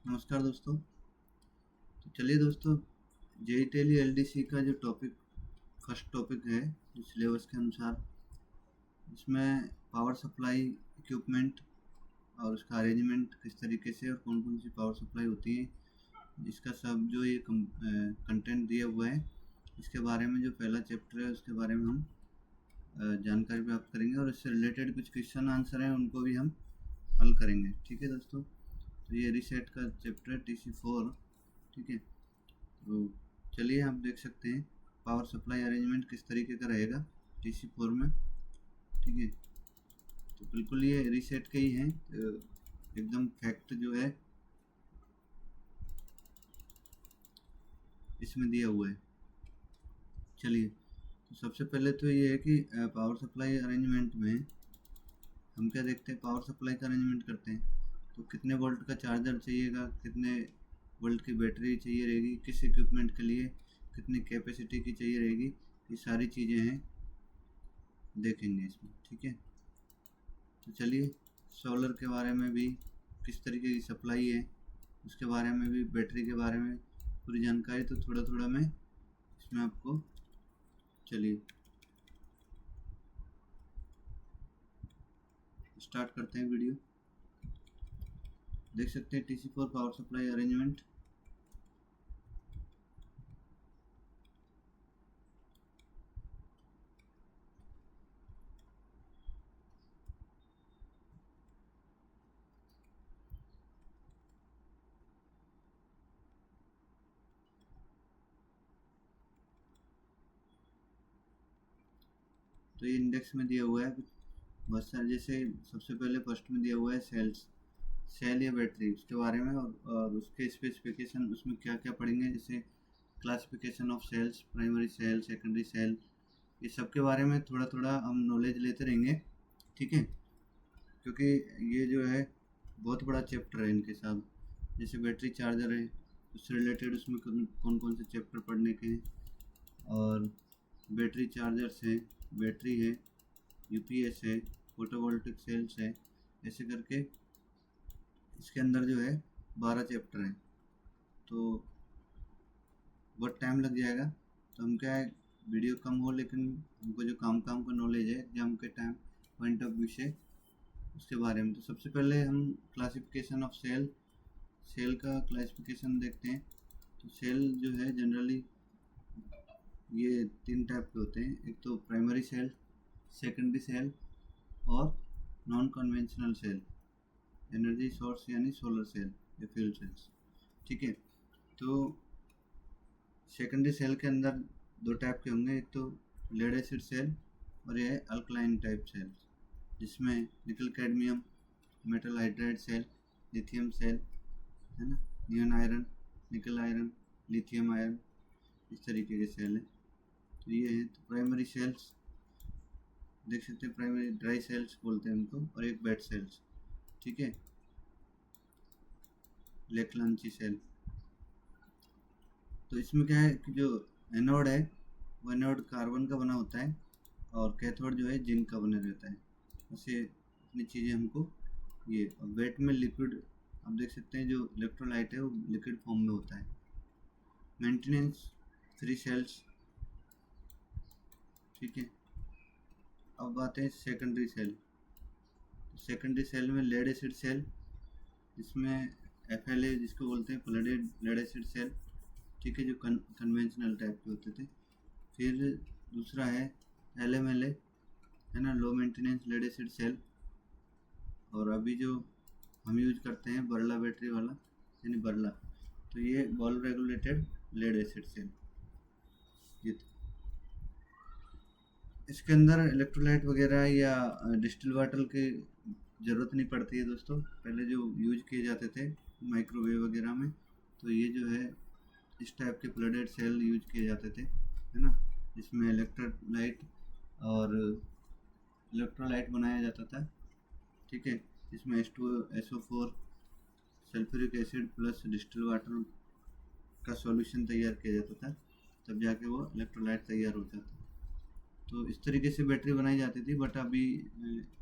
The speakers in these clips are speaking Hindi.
नमस्कार दोस्तों। तो चलिए दोस्तों, जेई टेली एलडीसी का जो टॉपिक फर्स्ट टॉपिक है जो सिलेबस के अनुसार, इसमें पावर सप्लाई इक्विपमेंट और उसका अरेंजमेंट किस तरीके से और कौन कौन सी पावर सप्लाई होती है, इसका सब जो ये कंटेंट दिया हुआ है, इसके बारे में जो पहला चैप्टर है उसके बारे में हम जानकारी प्राप्त करेंगे और इससे रिलेटेड कुछ क्वेश्चन आंसर हैं उनको भी हम हल करेंगे। ठीक है दोस्तों, तो ये रिसेट का चैप्टर है TC4। ठीक है, तो चलिए आप देख सकते हैं पावर सप्लाई अरेंजमेंट किस तरीके का रहेगा TC4 में। ठीक है, तो बिल्कुल ये रीसेट के ही हैं, तो एकदम फैक्ट जो है इसमें दिया हुआ है। चलिए, तो सबसे पहले तो ये है कि पावर सप्लाई अरेंजमेंट में हम क्या देखते हैं, पावर सप्लाई का अरेंजमेंट करते हैं तो कितने वोल्ट का चार्जर चाहिएगा, कितने वोल्ट की बैटरी चाहिए रहेगी, किस इक्विपमेंट के लिए कितनी कैपेसिटी की चाहिए रहेगी, ये सारी चीज़ें हैं देखेंगे इसमें। ठीक है, तो चलिए, सोलर के बारे में भी किस तरीके की सप्लाई है उसके बारे में भी, बैटरी के बारे में पूरी जानकारी तो थोड़ा थोड़ा मैं इसमें आपको, चलिए स्टार्ट करते हैं वीडियो। देख सकते हैं TC4 पावर सप्लाई अरेंजमेंट। तो ये इंडेक्स में दिया हुआ है बहुत सारे, जैसे सबसे पहले फर्स्ट में दिया हुआ है सेल या बैटरी, उसके बारे में और उसके स्पेसिफिकेशन, उसमें क्या क्या पढ़ेंगे, जैसे classification of cells, primary cell, secondary cell, ये सब के बारे में थोड़ा थोड़ा हम नॉलेज लेते रहेंगे। ठीक है, क्योंकि ये जो है बहुत बड़ा चैप्टर है इनके साथ। जैसे बैटरी चार्जर है, उससे रिलेटेड उसमें कौन कौन से चैप्टर पढ़ने के हैं, और बैटरी चार्जर्स है, बैटरी है, यूपीएस है, फोटोवोल्टिक सेल्स है, ऐसे करके इसके अंदर जो है 12 चैप्टर हैं। तो बहुत टाइम लग जाएगा, तो हम क्या है, वीडियो कम हो लेकिन हमको जो काम काम का नॉलेज है एग्जाम के टाइम पॉइंट ऑफ व्यू से, उसके बारे में। तो सबसे पहले हम क्लासिफिकेशन ऑफ सेल का क्लासिफिकेशन देखते हैं। तो सेल जो है जनरली ये तीन टाइप के होते हैं, एक तो प्राइमरी सेल, सेकेंडरी सेल और non conventional cell, energy source यानी सोलर सेल या फ्यूल सेल्स। ठीक है, तो सेकेंडरी सेल के अंदर दो टाइप के होंगे, एक तो लेड एसिड सेल और यह है अल्कलाइन टाइप सेल, जिसमें nickel cadmium, metal hydride cell, lithium cell, है ना, neon iron, nickel iron, lithium iron, इस तरीके के सेल हैं। तो ये है, तो प्राइमरी सेल्स देख सकते हैं, प्राइमरी ड्राई सेल्स बोलते हैं उनको, और एक बेड सेल्स। ठीक है, लेकलांची सेल। तो इसमें क्या है कि जो एनोड है वो एनोड कार्बन का बना होता है और कैथोड जो है जिंक का बना रहता है। ऐसे इतनी चीज़ें हमको ये, और वेट में लिक्विड आप देख सकते हैं, जो इलेक्ट्रोलाइट है वो लिक्विड फॉर्म में होता है। Maintenance free cells. ठीक है, अब आते हैं सेकेंडरी सेल। सेकेंडरी सेल में लेड एसिड सेल, जिसमें FLA जिसको बोलते हैं फ्लडेड लेड एसिड सेल। ठीक है, जो कन्वेंशनल टाइप के होते थे। फिर दूसरा है LMLA, है ना, low maintenance lead acid cell. और अभी जो हम यूज करते हैं बरला बैटरी वाला, यानी बरला, तो ये valve regulated lead acid cell. ये इसके अंदर इलेक्ट्रोलाइट वगैरह या डिस्टिल वाटर की ज़रूरत नहीं पड़ती है दोस्तों, पहले जो यूज किए जाते थे माइक्रोवेव वगैरह में, तो ये जो है इस टाइप के फ्लडेड सेल यूज किए जाते थे, है ना, जिसमें इलेक्ट्रोलाइट बनाया जाता था। ठीक है, इसमें H2SO4 sulphuric acid plus distil water का सॉल्यूशन तैयार किया जाता था, तब जाके वो इलेक्ट्रोलाइट तैयार होता था। तो इस तरीके से बैटरी बनाई जाती थी, बट अभी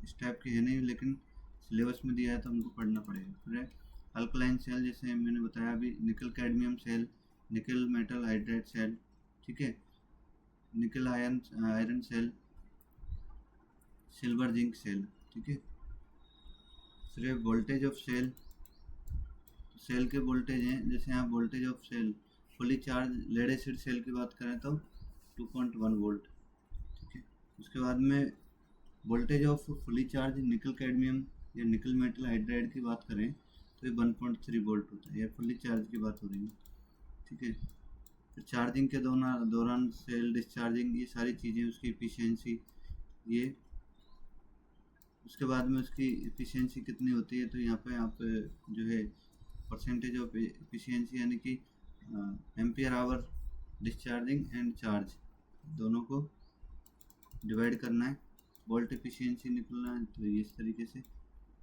इस टाइप की है नहीं, लेकिन सिलेबस में दिया है तो हमको पढ़ना पड़ेगा। फिर अल्कलाइन सेल जैसे मैंने बताया अभी, निकल cadmium cell, nickel metal hydride cell, ठीक है, nickel iron cell, silver zinc cell, ठीक है। फिर वोल्टेज ऑफ सेल, सेल के वोल्टेज हैं, जैसे यहाँ voltage of cell fully charge lead acid cell की बात करें तो 2.1 वोल्ट, ठीक है। उसके बाद में वोल्टेज ऑफ फुली चार्ज निकल कैडमियम या निकल मेटल हाइड्राइड की बात करें तो ये 1.3 वोल्ट होता है, ये फुली चार्ज की बात हो रही है, ठीक है। फिर चार्जिंग के दौरान सेल डिस्चार्जिंग, ये सारी चीज़ें, उसकी इफिशियंसी, ये उसके बाद में उसकी इफिशियंसी कितनी होती है, तो यहाँ पे आप जो है परसेंटेज ऑफ इफिशियंसी यानी कि ampere hour discharging and charge दोनों को डिवाइड करना है, वोल्ट एफिशिएंसी निकलना है, तो ये इस तरीके से,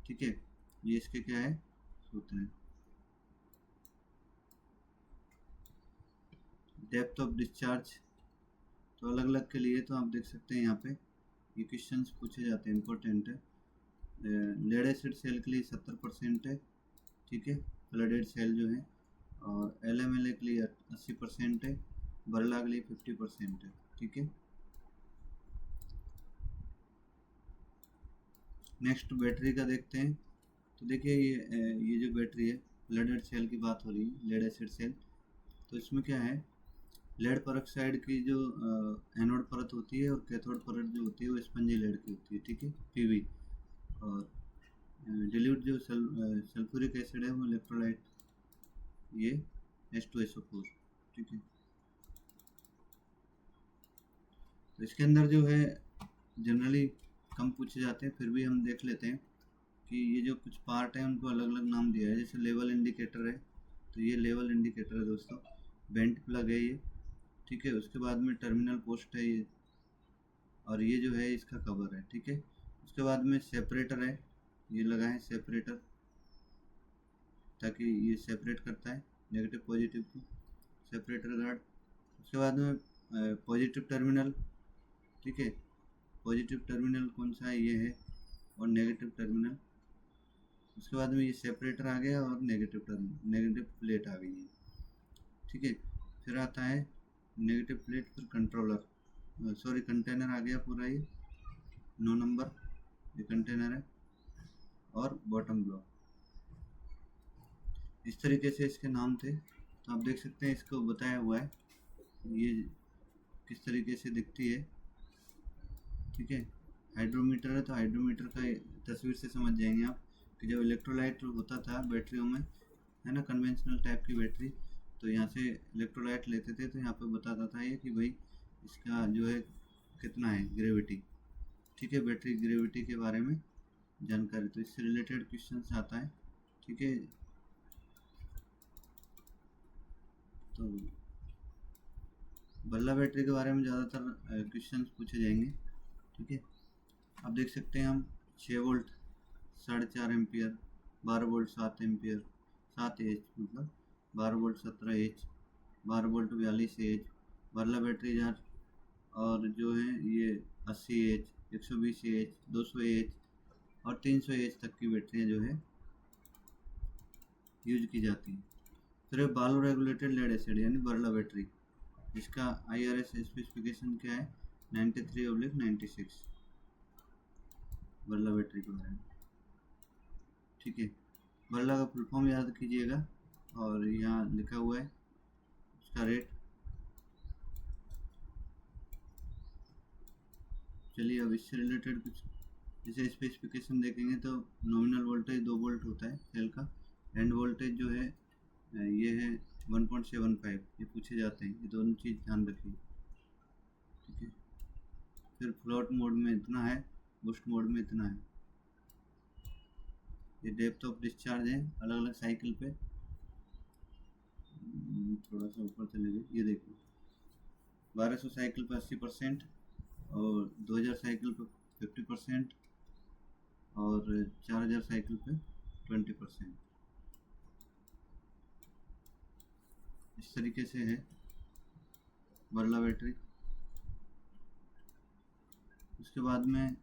ठीक है। ये इसके क्या है सूत्र है। डेप्थ ऑफ डिस्चार्ज, तो अलग अलग के लिए तो आप देख सकते हैं यहाँ पे ये क्वेश्चंस पूछे जाते हैं, इंपॉर्टेंट है। लेड एसिड सेल के लिए 70% है, ठीक है, फ्लडेड सेल जो है, और LMLA के लिए 80% है, बरला के लिए 50% है, ठीक है। नेक्स्ट बैटरी का देखते हैं, तो देखिए ये जो बैटरी है, लेडेड सेल की बात हो रही है, लेड एसिड सेल, तो इसमें क्या है, लेड परऑक्साइड की जो एनोड परत होती है और कैथोड परत जो होती है वो स्पंजी लेड की होती है, ठीक है, PV, और डिल्यूट जो सल्फ्यूरिक एसिड है वो इलेक्ट्रोलाइट, ये H2SO4, ठीक है। तो इसके अंदर जो है जनरली कम पूछे जाते हैं, फिर भी हम देख लेते हैं कि ये जो कुछ पार्ट है उनको अलग अलग नाम दिया है। जैसे लेवल इंडिकेटर है, तो ये लेवल इंडिकेटर है दोस्तों, बेंट प्लग है ये, ठीक है। उसके बाद में टर्मिनल पोस्ट है ये, और ये जो है इसका कवर है, ठीक है। उसके बाद में सेपरेटर है, ये लगा है सेपरेटर, ताकि ये सेपरेट करता है नेगेटिव पॉजिटिव को, सेपरेटर गार्ड। उसके बाद में पॉजिटिव टर्मिनल, ठीक है, पॉजिटिव टर्मिनल कौन सा है, ये है, और नेगेटिव टर्मिनल। उसके बाद में ये सेपरेटर आ गया और नेगेटिव प्लेट आ गई है, ठीक है। फिर आता है नेगेटिव प्लेट, फिर कंट्रोलर, सॉरी कंटेनर आ गया पूरा, ये 9 नंबर ये कंटेनर है, और बॉटम ब्लॉक, इस तरीके से इसके नाम थे। तो आप देख सकते हैं इसको बताया हुआ है ये किस तरीके से दिखती है, ठीक है। हाइड्रोमीटर है, तो हाइड्रोमीटर का तस्वीर से समझ जाएंगे आप कि जब इलेक्ट्रोलाइट होता था बैटरियों में, है ना, कन्वेंशनल टाइप की बैटरी, तो यहाँ से इलेक्ट्रोलाइट लेते थे, तो यहाँ पे बताता था ये कि भाई इसका जो है कितना है ग्रेविटी, ठीक है, बैटरी ग्रेविटी के बारे में जानकारी, तो इससे रिलेटेड क्वेश्चन आता है, ठीक है। तो बल्ला बैटरी के बारे में ज़्यादातर क्वेश्चन पूछे जाएंगे, ठीक है। आप देख सकते हैं हम 6 volt 4.5 ampere, 12 volt 7 ampere 7 H, मतलब 12 वोल्ट 17 एच, 12 वोल्ट 42 एच, बल्ला बैटरी जार, और जो है ये 80 एच, 120 एच, 200 एच और 300 एच तक की बैटरियाँ जो है यूज की जाती हैं। फिर बालो रेगुलेटेड लेड एसिड यानी बर्ला बैटरी, इसका IRS स्पेसिफिकेशन क्या है, 93/96, बर्ला बैटरी के बारे में, ठीक है। बर्ला का फुल फॉर्म याद कीजिएगा, और यहाँ लिखा हुआ है उसका रेट। चलिए अब इससे रिलेटेड कुछ जैसे स्पेसिफिकेशन देखेंगे, तो नॉमिनल वोल्टेज 2 वोल्ट होता है सेल का, एंड वोल्टेज जो है ये है 1.75, ये पूछे जाते हैं, ये दोनों चीज़ ध्यान रखिए, ठीक है। फिर फ्लोट मोड में इतना है, बूस्ट मोड में इतना है। ये डेप्थ ऑफ डिस्चार्ज है अलग अलग साइकिल पे, थोड़ा सा ऊपर चले गए, ये देखिए 1200 साइकिल पे 80%, और 2000 साइकिल पे 50%, और 4000 साइकिल पे 20%, इस तरीके से है बर्ला बैटरी। उसके बाद में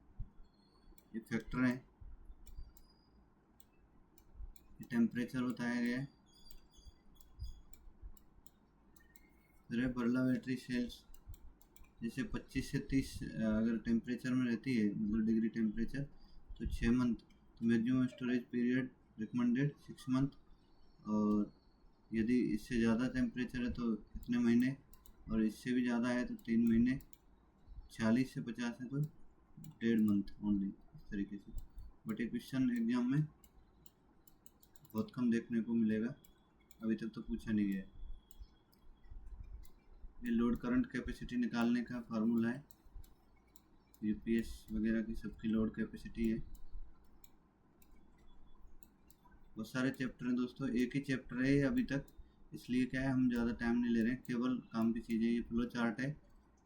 ये फैक्टर है, टेम्परेचर बताया गया है। फिर है बर्ला बैटरी सेल्स, जैसे 25 से 30 अगर टेम्परेचर में रहती है, मतलब डिग्री टेम्परेचर, तो 6 मंथ। तो maximum storage period recommended 6 month. और यदि इससे ज़्यादा टेम्परेचर है तो कितने महीने, और इससे भी ज़्यादा है तो 3 महीने, 40 से 50 है तो 1.5 मंथ ओनली, इस तरीके से। बट ये क्वेश्चन एग्जाम में बहुत कम देखने को मिलेगा, अभी तक तो पूछा नहीं गया है। ये लोड करंट कैपेसिटी निकालने का फार्मूला है, यूपीएस वगैरह की सबकी लोड कैपेसिटी है। बहुत सारे चैप्टर हैं दोस्तों, एक ही चैप्टर है अभी तक, इसलिए क्या है हम ज़्यादा टाइम नहीं ले रहे हैं, केवल काम की चीज़ें। ये फ्लो चार्ट है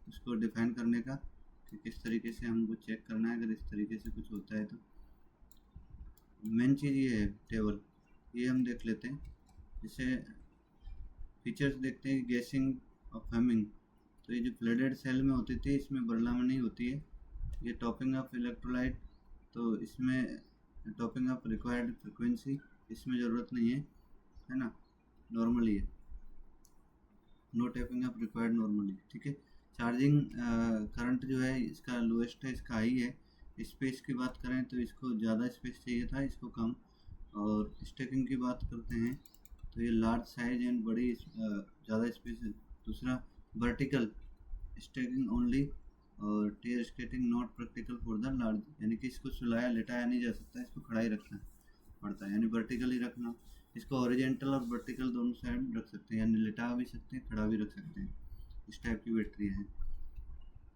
उसको डिफाइन करने का कि किस तरीके से हमको चेक करना है, अगर इस तरीके से कुछ होता है तो। मेन चीज़ ये है टेबल, ये हम देख लेते हैं। जैसे फीचर्स देखते हैं, गैसिंग और फैमिंग। तो ये जो फ्लडेड सेल में होती थी, इसमें बर्ला में नहीं होती है। ये टॉपिंग ऑफ इलेक्ट्रोलाइट, तो इसमें टॉपिंग ऑफ रिक्वायर्ड फ्रिक्वेंसी, इसमें ज़रूरत नहीं है ना, नॉर्मली है, no tapping off required normally, ठीक है। चार्जिंग करंट जो है इसका लोएस्ट है, इसका हाई है। स्पेस की बात करें तो इसको ज़्यादा स्पेस चाहिए था, इसको कम। और स्टैकिंग की बात करते हैं तो ये लार्ज साइज एंड बड़ी ज़्यादा स्पेस है। दूसरा वर्टिकल स्टैकिंग ओनली, और tier stacking not practical for the large, यानी कि इसको सुलाया लिटाया नहीं जा सकता, इसको खड़ा ही रखना पड़ता है, यानी वर्टिकल ही रखना। इसको हॉरिजॉन्टल और वर्टिकल दोनों साइड रख सकते हैं, यानी लिटा भी सकते हैं, खड़ा भी रख सकते हैं। इस टाइप की बैटरी है।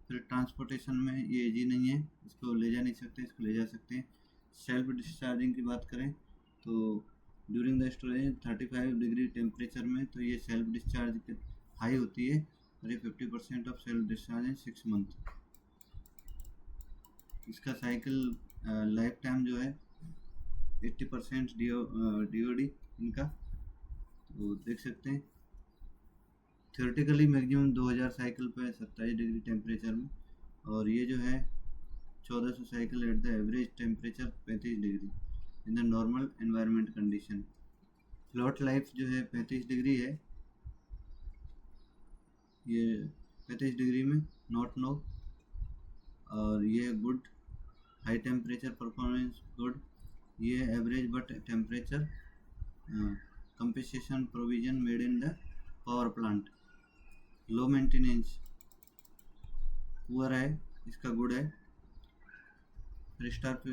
फिर ट्रांसपोर्टेशन में ये इजी नहीं है, इसको ले जा नहीं सकते, इसको ले जा सकते हैं। सेल्फ डिस्चार्जिंग की बात करें तो during the storage 35 degree temperature में, तो ये सेल्फ डिस्चार्ज हाई होती है, और ये 50% of self discharge in 6 month. इसका साइकिल लाइफ टाइम जो है 80% DOD इनका, तो देख सकते हैं। थियोरेटिकली मैक्सिमम 2000 साइकिल पे 27 डिग्री टेम्परेचर में, और ये जो है 1400 cycle at the average temperature 35 degree in the normal environment condition. Float life जो है 35 डिग्री है, ये 35 डिग्री में नॉट नो, और ये good high temperature performance good, ये average but temperature compensation provision made in the power plant. Low maintenance poor है, इसका गुड है। फिर स्टार पे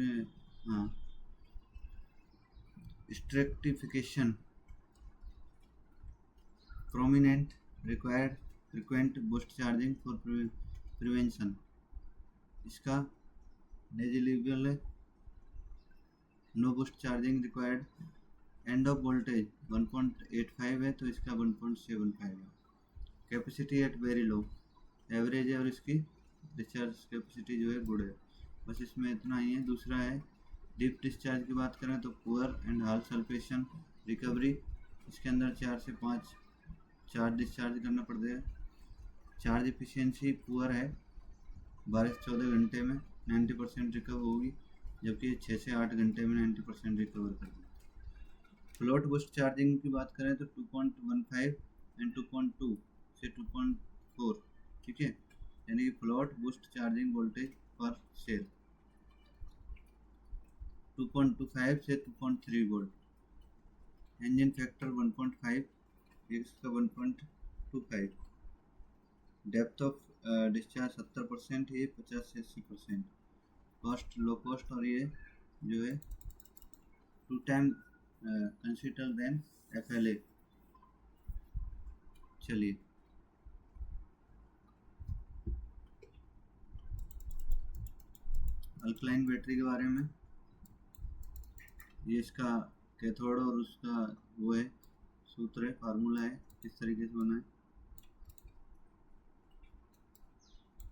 हाँ, stratification prominent, required frequent boost charging for prevention. इसका नेजिलेबल है, no boost charging required. End of voltage 1.85 है, तो इसका 1.75 है। Capacity at very low, average है, और इसकी डिस्चार्ज कैपेसिटी जो है गुड है। बस इसमें इतना ही है। दूसरा है डीप डिस्चार्ज की बात करें तो poor and hall sulphation recovery, इसके अंदर 4 से 5 चार्ज डिस्चार्ज करना पड़ता है। चार्ज एफिशिएंसी पुअर है, 12 से 14 घंटे में 90% रिकवर होगी, जबकि 6 से 8 घंटे में 90% रिकवर कर देती है। फ्लोट बूस्ट चार्जिंग की बात करें तो 2.15 एंड 2.2 से 2.4, ठीक है, यानी कि फ्लोट बूस्ट चार्जिंग वोल्टेज पर सेल 2.25 से 2.3 वोल्ट। इंजन फैक्टर 1.5, इसका 1.25। डेप्थ ऑफ डिस्चार्ज 70% है, 50 से 80%। कॉस्ट लो कॉस्ट, और ये जो है 2 टाइम कंसिडर देन FLA। चलिए अल्कलाइन बैटरी के बारे में, ये इसका कैथोड और उसका वो है सूत्र है, फार्मूला है, किस तरीके से बना है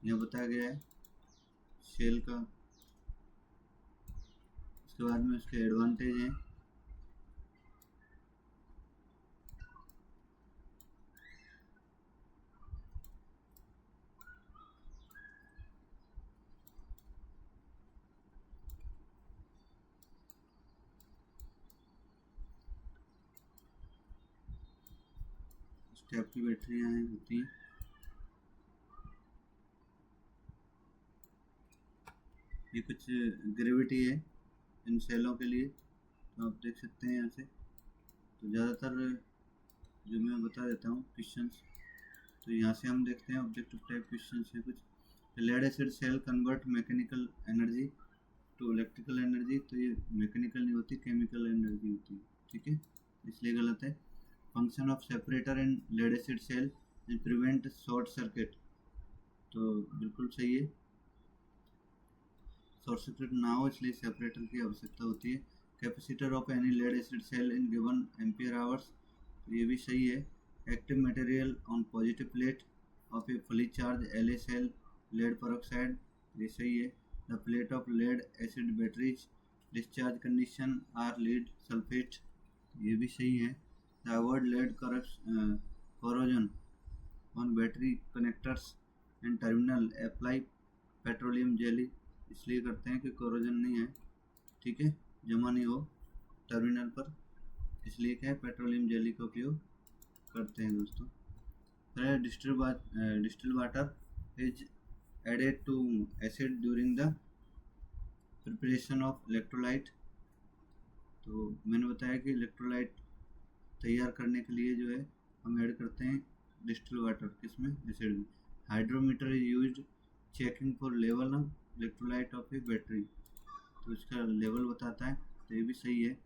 यह बताया गया है सेल का। उसके बाद में उसके एडवांटेज हैं। टाइप की बैटरियाँ हैं होती हैं। ये कुछ ग्रेविटी है इन सेलों के लिए, तो आप देख सकते हैं यहाँ से। तो ज़्यादातर जो मैं बता देता हूँ क्वेश्चंस, तो यहाँ से हम देखते हैं ऑब्जेक्टिव टाइप क्वेश्चंस हैं कुछ। Lead acid cell convert mechanical energy to electrical energy, तो ये मैकेनिकल नहीं होती, केमिकल एनर्जी होती है, ठीक है, इसलिए गलत है। Function of separator in lead acid cell is prevent short circuit, तो बिल्कुल सही है, शॉर्ट सर्किट ना हो इसलिए सेपरेटर की आवश्यकता होती है। Capacitor of any lead acid cell in given ampere hours, तो ये भी सही है। Active material on positive plate of a fully charge L cell lead peroxide, ये सही है। The plate of lead acid batteries discharge condition are lead sulphate, ये भी सही है। The avoid lead corrosion on battery connectors and terminal apply petroleum jelly, इसलिए करते हैं कि कोरोजन नहीं है, ठीक है, जमा नहीं हो टर्मिनल पर, इसलिए क्या है पेट्रोलियम जेली का उपयोग करते हैं दोस्तों। फिर distil water is added to acid during the preparation of electrolyte, तो मैंने बताया कि इलेक्ट्रोलाइट तैयार करने के लिए जो है हम ऐड करते हैं डिस्टिल वाटर, किसमें, एसिड में। Hydrometer is used checking for level of electrolyte of A battery, तो इसका लेवल बताता है, तो ये भी सही है।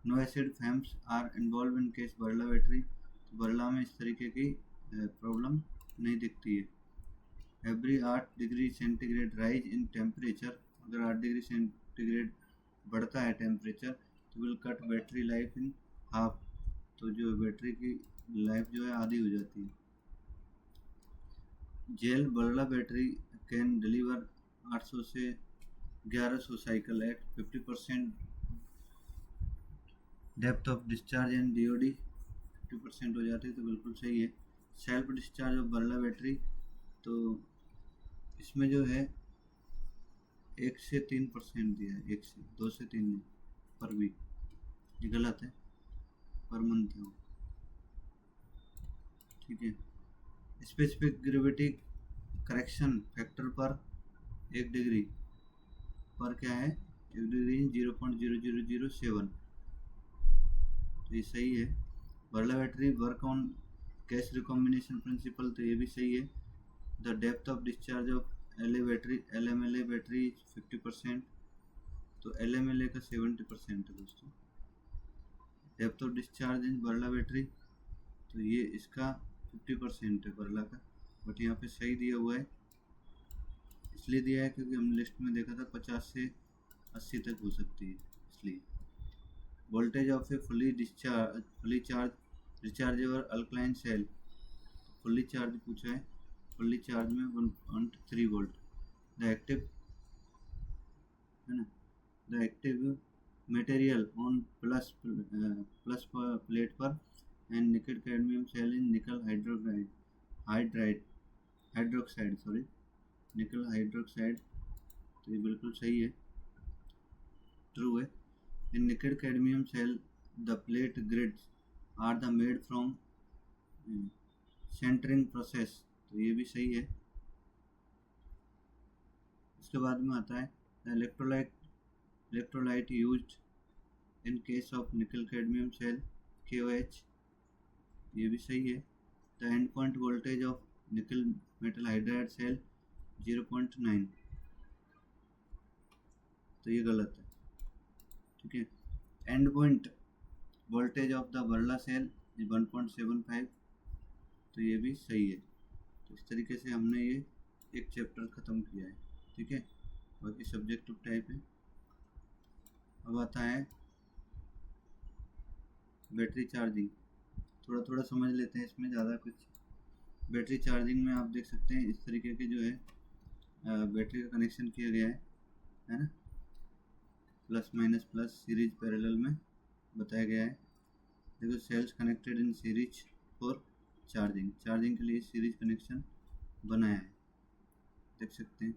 No acid fumes are involve in case VRLA battery, तो बरला में इस तरीके की प्रॉब्लम नहीं दिखती है। Every 8 degree centigrade rise in temperature, अगर 8 डिग्री सेंटीग्रेड बढ़ता है टेम्परेचर तो will cut battery life in half, तो जो बैटरी की लाइफ जो है आधी हो जाती है। Gel VRLA battery can deliver 800 से 1100 cycle at 50% depth of discharge and DOD 50% हो जाती है, तो बिल्कुल सही है। Self discharge of VRLA battery, तो इसमें जो है 1 से 3% दिया है, 1 से 2 से 3 नहीं, पर वीक, ये गलत है, पर मंथ है, ठीक है। स्पेसिफिक ग्रेविटी करेक्शन फैक्टर पर 1 डिग्री पर क्या है, 1 डिग्री 0.0007, तो ये सही है। VRLA battery work on gas recombination principle, तो ये भी सही है। The depth of discharge of LMLA battery 50%, तो LMLA का 70% है दोस्तों। Depth of discharge in VRLA battery, तो ये इसका 50% है बरला का, बट यहाँ पे सही दिया हुआ है, इसलिए दिया है क्योंकि हमने लिस्ट में देखा था 50 से 80 तक हो सकती है, इसलिए। Voltage of a fully charge rechargeable alkaline cell, fully charge पूछा है, फुल्ली चार्ज में 1.3 वोल्ट। द एक्टिव है ना, the active material on plus plate पर एंड निकल कैडमियम सेल इन निकल हाइड्रोक्साइड निकल हाइड्रोक्साइड, तो ये बिल्कुल सही है, ट्रू है। In nickel cadmium cell the plate grids are the made from sintering process, तो ये भी सही है। इसके बाद में आता है electrolyte used in case of nickel cadmium cell KOH, ये भी सही है। The end point voltage of nickel metal hydride cell 0.9, तो ये गलत है, ठीक है। End point voltage of the VRLA cell 1.75, तो ये भी सही है। तो इस तरीके से हमने ये एक चैप्टर ख़त्म किया है, ठीक है, बाकी सब्जेक्टिव टाइप है। अब आता है बैटरी चार्जिंग, थोड़ा थोड़ा समझ लेते हैं इसमें, ज़्यादा कुछ। बैटरी चार्जिंग में आप देख सकते हैं इस तरीके के जो है बैटरी का कनेक्शन किया गया है ना, plus minus plus series parallel में बताया गया है। देखो cells connected in series for charging के लिए सीरीज कनेक्शन बनाया है, देख सकते हैं।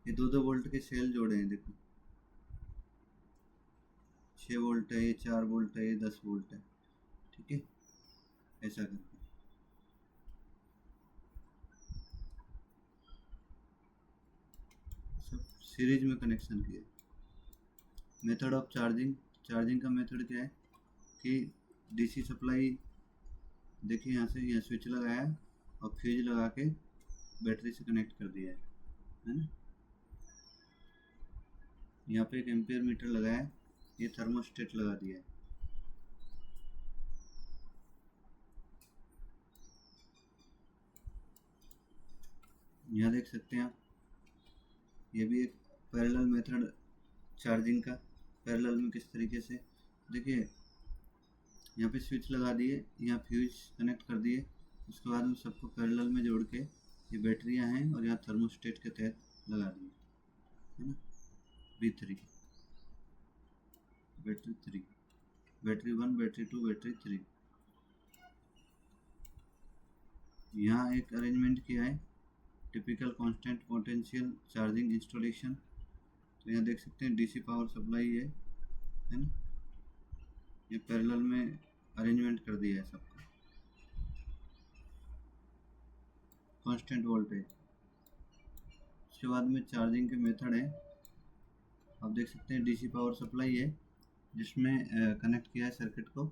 ये 2-2 वोल्ट के सेल जोड़े हैं, देखो 6 वोल्ट है, ये 4 वोल्ट है, ये 10 वोल्ट है, ठीक है। ऐसा करके सब सीरीज में कनेक्शन किया। मेथड ऑफ चार्जिंग, चार्जिंग का मेथड क्या है कि डीसी सप्लाई देखिए यहाँ से, यहाँ स्विच लगाया और फ्यूज लगा के बैटरी से कनेक्ट कर दिया है ना। यहाँ पे एक एम्पियर मीटर लगाया है, ये थर्मोस्टेट लगा दिया है। यहाँ देख सकते हैं आप, ये भी एक पैरेलल मेथड चार्जिंग का। पैरेलल में किस तरीके से देखिए, यहाँ पे स्विच लगा दिए, यहाँ फ्यूज कनेक्ट कर दिए, उसके बाद में सबको पैरेलल में जोड़ के ये बैटरियाँ हैं और यहाँ थर्मोस्टेट के तहत लगा दिए है ना। B3 battery 3, battery 1, battery 2, battery 3। यहाँ एक अरेंजमेंट किया है, typical constant potential charging installation. तो यहाँ देख सकते हैं डीसी पावर सप्लाई है ना, ये पैरेलल में अरेंजमेंट कर दिया है सबका। कांस्टेंट वोल्टेज, उसके बाद में चार्जिंग के मेथड है, आप देख सकते हैं डीसी पावर सप्लाई है जिसमें कनेक्ट किया है सर्किट को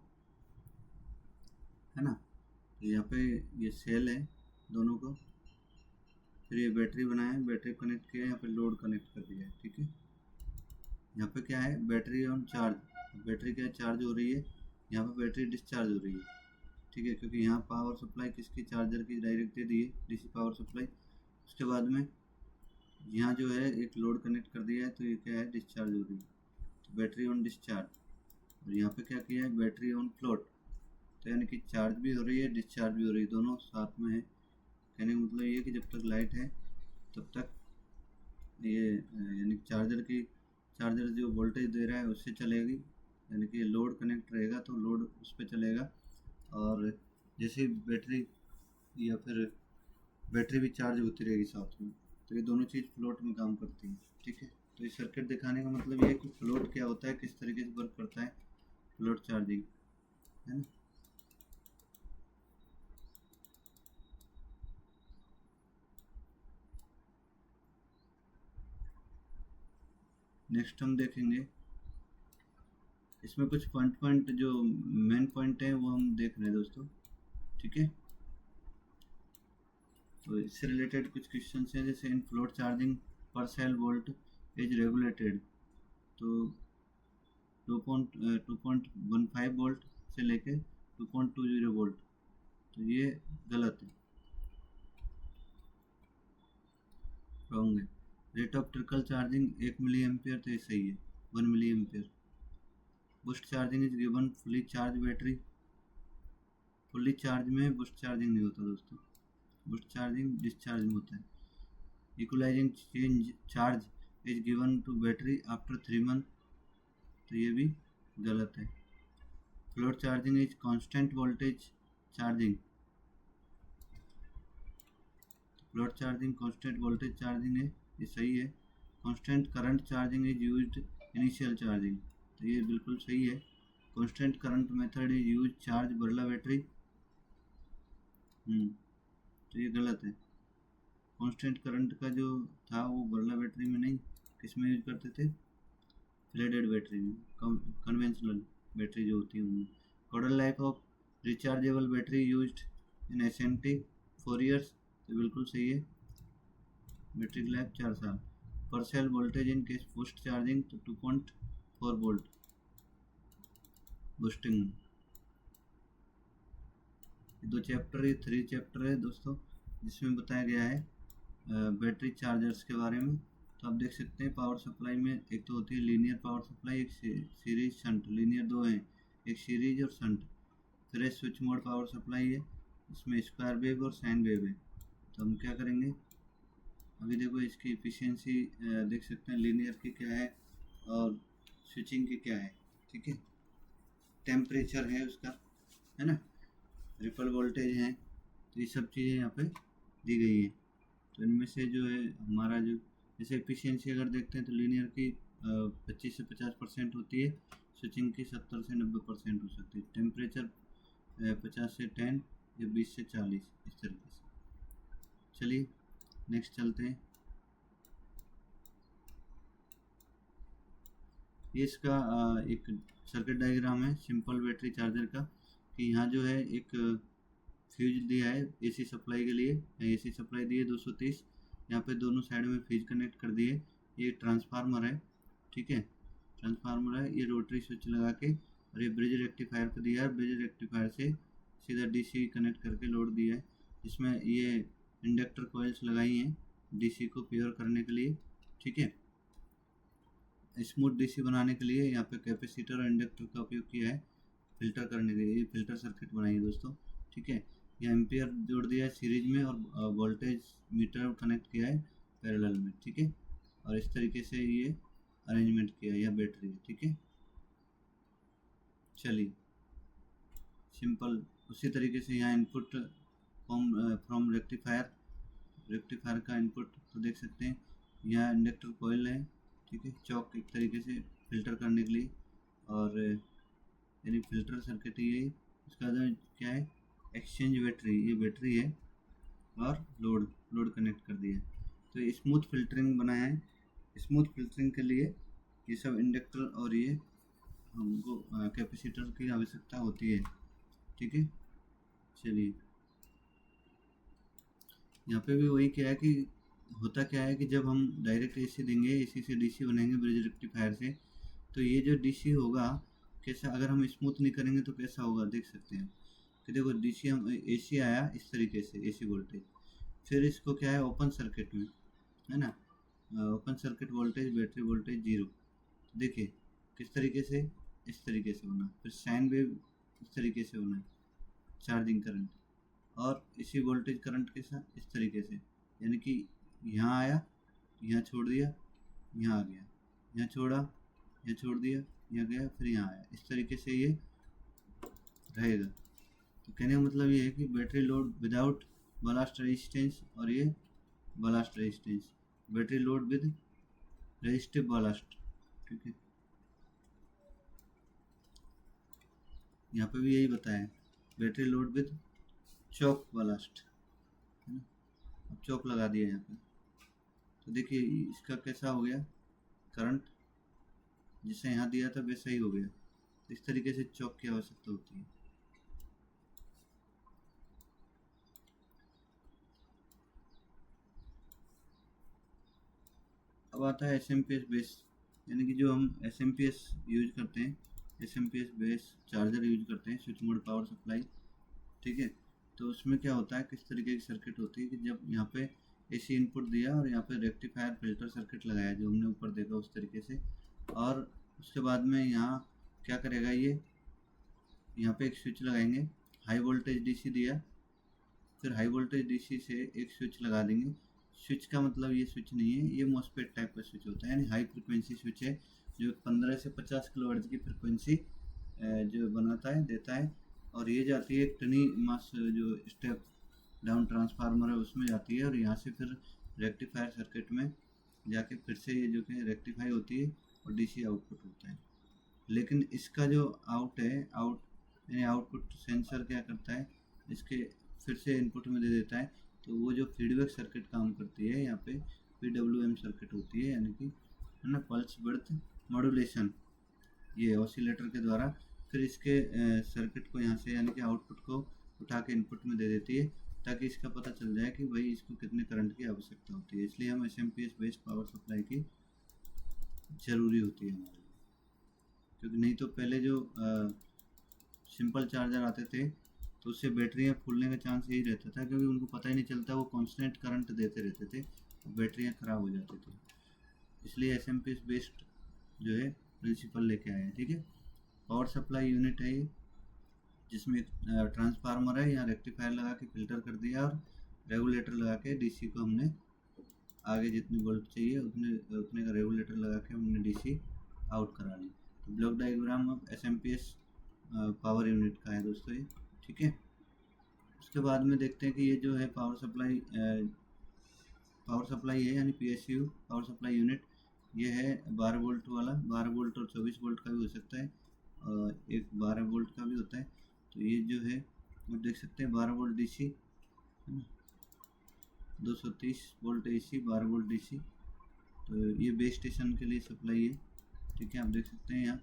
है ना। तो यहाँ पे ये सेल है दोनों को, फिर ये बैटरी बनाया है, बैटरी कनेक्ट किया है, यहाँ पे लोड कनेक्ट कर दिया है। ठीक है, यहाँ पे क्या है, बैटरी ऑन चार्ज, बैटरी क्या चार्ज हो रही है, यहाँ पे बैटरी डिस्चार्ज हो रही है। ठीक है, क्योंकि यहाँ पावर सप्लाई किसकी, चार्जर की डायरेक्ट दे दी है डीसी पावर सप्लाई। उसके बाद में यहाँ जो है एक लोड कनेक्ट कर दिया है, तो ये क्या है, डिस्चार्ज हो रही है, तो बैटरी ऑन डिस्चार्ज। और यहाँ पे क्या किया है, बैटरी ऑन फ्लोट, तो यानी कि चार्ज भी हो रही है, डिस्चार्ज भी हो रही है, दोनों साथ में है। कहने का मतलब ये कि जब तक लाइट है तब तक ये यानी चार्जर जो वोल्टेज दे रहा है उससे चलेगी, यानी कि लोड कनेक्ट रहेगा तो लोड उस पर चलेगा। और जैसे बैटरी या फिर बैटरी भी चार्ज होती रहेगी साथ में, तो ये दोनों चीज़ फ्लोट में काम करती हैं। ठीक है, तो ये सर्किट दिखाने का मतलब ये है कि फ्लोट क्या होता है, किस तरीके से वर्क करता है फ्लोट चार्जिंग है ना। नेक्स्ट हम देखेंगे, इसमें कुछ पॉइंट जो मेन पॉइंट है वो हम देख रहे हैं दोस्तों। ठीक है, तो इससे रिलेटेड कुछ क्वेश्चन हैं, जैसे इन फ्लोट चार्जिंग पर सेल वोल्ट इज रेगुलेटेड, तो 2.15 वोल्ट से लेके 2.20 वोल्ट, तो ये गलत है, रॉन्ग है। Rate of trickle charging 1 milli ampere, तो ये सही है, 1 milli ampere. Boost charging is given fully charge battery, fully charge में बूस्ट चार्जिंग नहीं होता दोस्तों, बूस्ट चार्जिंग डिस्चार्ज में होता है। Equalising change charge is given to battery after 3 month, तो ये भी गलत है। Float charging is constant voltage charging, float charging constant voltage charging है, ये सही है। Constant current charging is used initial charging, तो ये बिल्कुल सही है। Constant current method is use charge Birla battery, तो ये गलत है। कांस्टेंट करंट का जो था वो बिरला बैटरी में नहीं, किस में यूज करते थे, फ्लेडेड बैटरी में, कन्वेंशनल बैटरी जो होती है उनमें। Total life of rechargeable battery used in SMT 4 years, तो बिल्कुल सही है, बैटरी लाइफ 4 साल। पर cell voltage in case boost charging, तो 2.4 वोल्ट बूस्टिंग। 2 चैप्टर, ये 3 चैप्टर है दोस्तों, जिसमें बताया गया है बैटरी चार्जर्स के बारे में। तो आप देख सकते हैं पावर सप्लाई में एक तो होती है लीनियर पावर सप्लाई, एक सीरीज शंट, लीनियर दो हैं, एक सीरीज और शंट। फिर है स्विच मोड पावर सप्लाई है, इसमें स्क्वायर वेव और साइन वेव है। तो हम क्या करेंगे, अभी देखो इसकी एफिशिएंसी देख सकते हैं, लीनियर की क्या है और स्विचिंग की क्या है। ठीक है, टेम्परेचर है उसका है ना, रिपल वोल्टेज है, तो ये सब चीज़ें यहाँ पे दी गई है। तो इनमें से जो है हमारा जो जैसे एफिशिएंसी अगर देखते हैं तो लीनियर की 25 से 50% होती है, स्विचिंग की 70 से 90% हो सकती है। टेम्परेचर 50 से 10 या 20 से 40 इस तरीके से। चलिए नेक्स्ट चलते हैं। ये इसका एक सर्किट डायग्राम है सिंपल बैटरी चार्जर का, कि यहाँ जो है एक फ्यूज दिया है एसी सप्लाई के लिए, एसी सप्लाई दी है 230, यहाँ पे दोनों साइड में फ्यूज कनेक्ट कर दिए। ये ट्रांसफार्मर है, ठीक है, ट्रांसफार्मर है। ये रोटरी स्विच लगा के, और ये ब्रिज रेक्टिफायर को दिया है, ब्रिज रेक्टिफायर से सीधा डीसी कनेक्ट करके लोड दिया है। इसमें ये इंडक्टर कॉइल्स लगाई हैं डीसी को प्योर करने के लिए, ठीक है। स्मूथ डीसी बनाने के लिए यहाँ पे कैपेसिटर और इंडक्टर का उपयोग किया है फिल्टर करने के लिए, फिल्टर सर्किट बनाई है दोस्तों, ठीक है। यहाँ एम्पियर जोड़ दिया है सीरीज में, और वोल्टेज मीटर कनेक्ट किया है पैरेलल में, ठीक है। और इस तरीके से ये अरेंजमेंट किया है, यह बैटरी है, ठीक है। चलिए सिंपल उसी तरीके से यहाँ इनपुट फ्रॉम रेक्टिफायर का इनपुट तो देख सकते हैं। यहाँ इंडक्टर कॉइल है, ठीक है, चौक एक तरीके से फिल्टर करने के लिए, और यानी फिल्टर सर्किट ये इसका क्या है, एक्सचेंज बैटरी, ये बैटरी है, और लोड कनेक्ट कर दिया। तो ये स्मूथ फिल्टरिंग बनाया है। स्मूथ फिल्टरिंग के लिए ये सब इंडक्टर और ये हमको कैपेसिटर की आवश्यकता होती है, ठीक है। चलिए यहाँ पे भी वही क्या है कि होता क्या है कि जब हम डायरेक्ट एसी देंगे, एसी से डीसी बनाएंगे ब्रिज रेक्टिफायर से, तो ये जो डीसी होगा कैसा, अगर हम स्मूथ नहीं करेंगे तो कैसा होगा, देख सकते हैं कि देखो डीसी हम एसी आया इस तरीके से, एसी वोल्टेज, फिर इसको क्या है ओपन सर्किट में, है ना, open circuit voltage battery voltage 0। देखिए किस तरीके से, इस तरीके से होना, फिर साइन वेव इस तरीके से होना, चार्जिंग करंट, और इसी वोल्टेज करंट के साथ इस तरीके से, यानी कि यहाँ आया, यहाँ छोड़ दिया, यहाँ आ गया, यहाँ छोड़ा, यहाँ छोड़ दिया, यहाँ गया, फिर यहाँ आया, इस तरीके से ये रहेगा। तो कहने का मतलब ये है कि battery load without blast resistance, और ये blast resistance, battery load with resistive blast, ठीक है। यहाँ पे भी यही बताया है, battery load with Chowk blast, है ना, अब चौक लगा दिया यहाँ पे। तो देखिए इसका कैसा हो गया, करंट जिसे यहाँ दिया था वैसा ही हो गया। तो इस तरीके से चौक की आवश्यकता होती है। अब आता है SMPS बेस, यानी कि जो हम SMPS यूज करते हैं, SMPS बेस चार्जर यूज करते हैं, स्विच मोड पावर सप्लाई, ठीक है। तो उसमें क्या होता है, किस तरीके की सर्किट होती है कि जब यहाँ पे एसी इनपुट दिया और यहाँ पे रेक्टिफायर फिल्टर सर्किट लगाया जो हमने ऊपर देखा उस तरीके से, और उसके बाद में यहाँ क्या करेगा, ये यहाँ पे एक स्विच लगाएंगे, हाई वोल्टेज डीसी दिया, फिर हाई वोल्टेज डीसी से एक स्विच लगा देंगे। स्विच का मतलब ये स्विच नहीं है, ये मॉसफेट टाइप का स्विच होता है, यानी हाई फ्रिक्वेंसी स्विच है, जो 15 से 50 किलोहर्ट्ज की फ्रिक्वेंसी जो बनाता है, देता है। और ये जाती है टनी मास जो स्टेप डाउन ट्रांसफार्मर है उसमें जाती है, और यहाँ से फिर रेक्टिफायर सर्किट में जाके फिर से ये जो कि रेक्टिफाई होती है और डीसी आउटपुट होता है। लेकिन इसका जो आउट है, यानी आउटपुट सेंसर क्या करता है, इसके फिर से इनपुट में दे देता है। तो वो जो फीडबैक सर्किट काम करती है, यहाँ पे PWM सर्किट होती है, यानी कि है ना, पल्स विड्थ मॉड्यूलेशन, ये ऑसिलेटर के द्वारा फिर इसके सर्किट को यहाँ से यानी कि आउटपुट को उठा के इनपुट में दे देती है, ताकि इसका पता चल जाए कि भाई इसको कितने करंट की आवश्यकता होती है। इसलिए हम SMPS बेस्ड पावर सप्लाई की ज़रूरी होती है हमारे लिए, क्योंकि नहीं तो पहले जो सिंपल चार्जर आते थे तो उससे बैटरियाँ फूलने का चांस यही रहता था, क्योंकि उनको पता ही नहीं चलता, वो कांस्टेंट करंट देते रहते थे और बैटरियाँ ख़राब हो जाती थी। इसलिए SMPS बेस्ड जो है प्रिंसिपल लेके आए हैं, ठीक है। पावर सप्लाई यूनिट है ये, जिसमें ट्रांसफार्मर है, यहाँ रेक्टिफायर लगा के फिल्टर कर दिया, और रेगुलेटर लगा के डीसी को हमने आगे जितनी वोल्ट चाहिए उतने का रेगुलेटर लगा के हमने डीसी आउट करा ली। तो block diagram of SMPS power unit का है दोस्तों ये, ठीक है। उसके बाद में देखते हैं कि ये जो है पावर सप्लाई है, यानी PSU पावर सप्लाई यूनिट, ये है 12 वोल्ट वाला, 12 वोल्ट और 24 वोल्ट का भी हो सकता है, और एक 12 वोल्ट का भी होता है। तो ये जो है आप देख सकते हैं 12 वोल्ट DC है ना, 230 वोल्ट AC, 12 वोल्ट DC। तो ये बेस स्टेशन के लिए सप्लाई है, ठीक है। आप देख सकते हैं यहाँ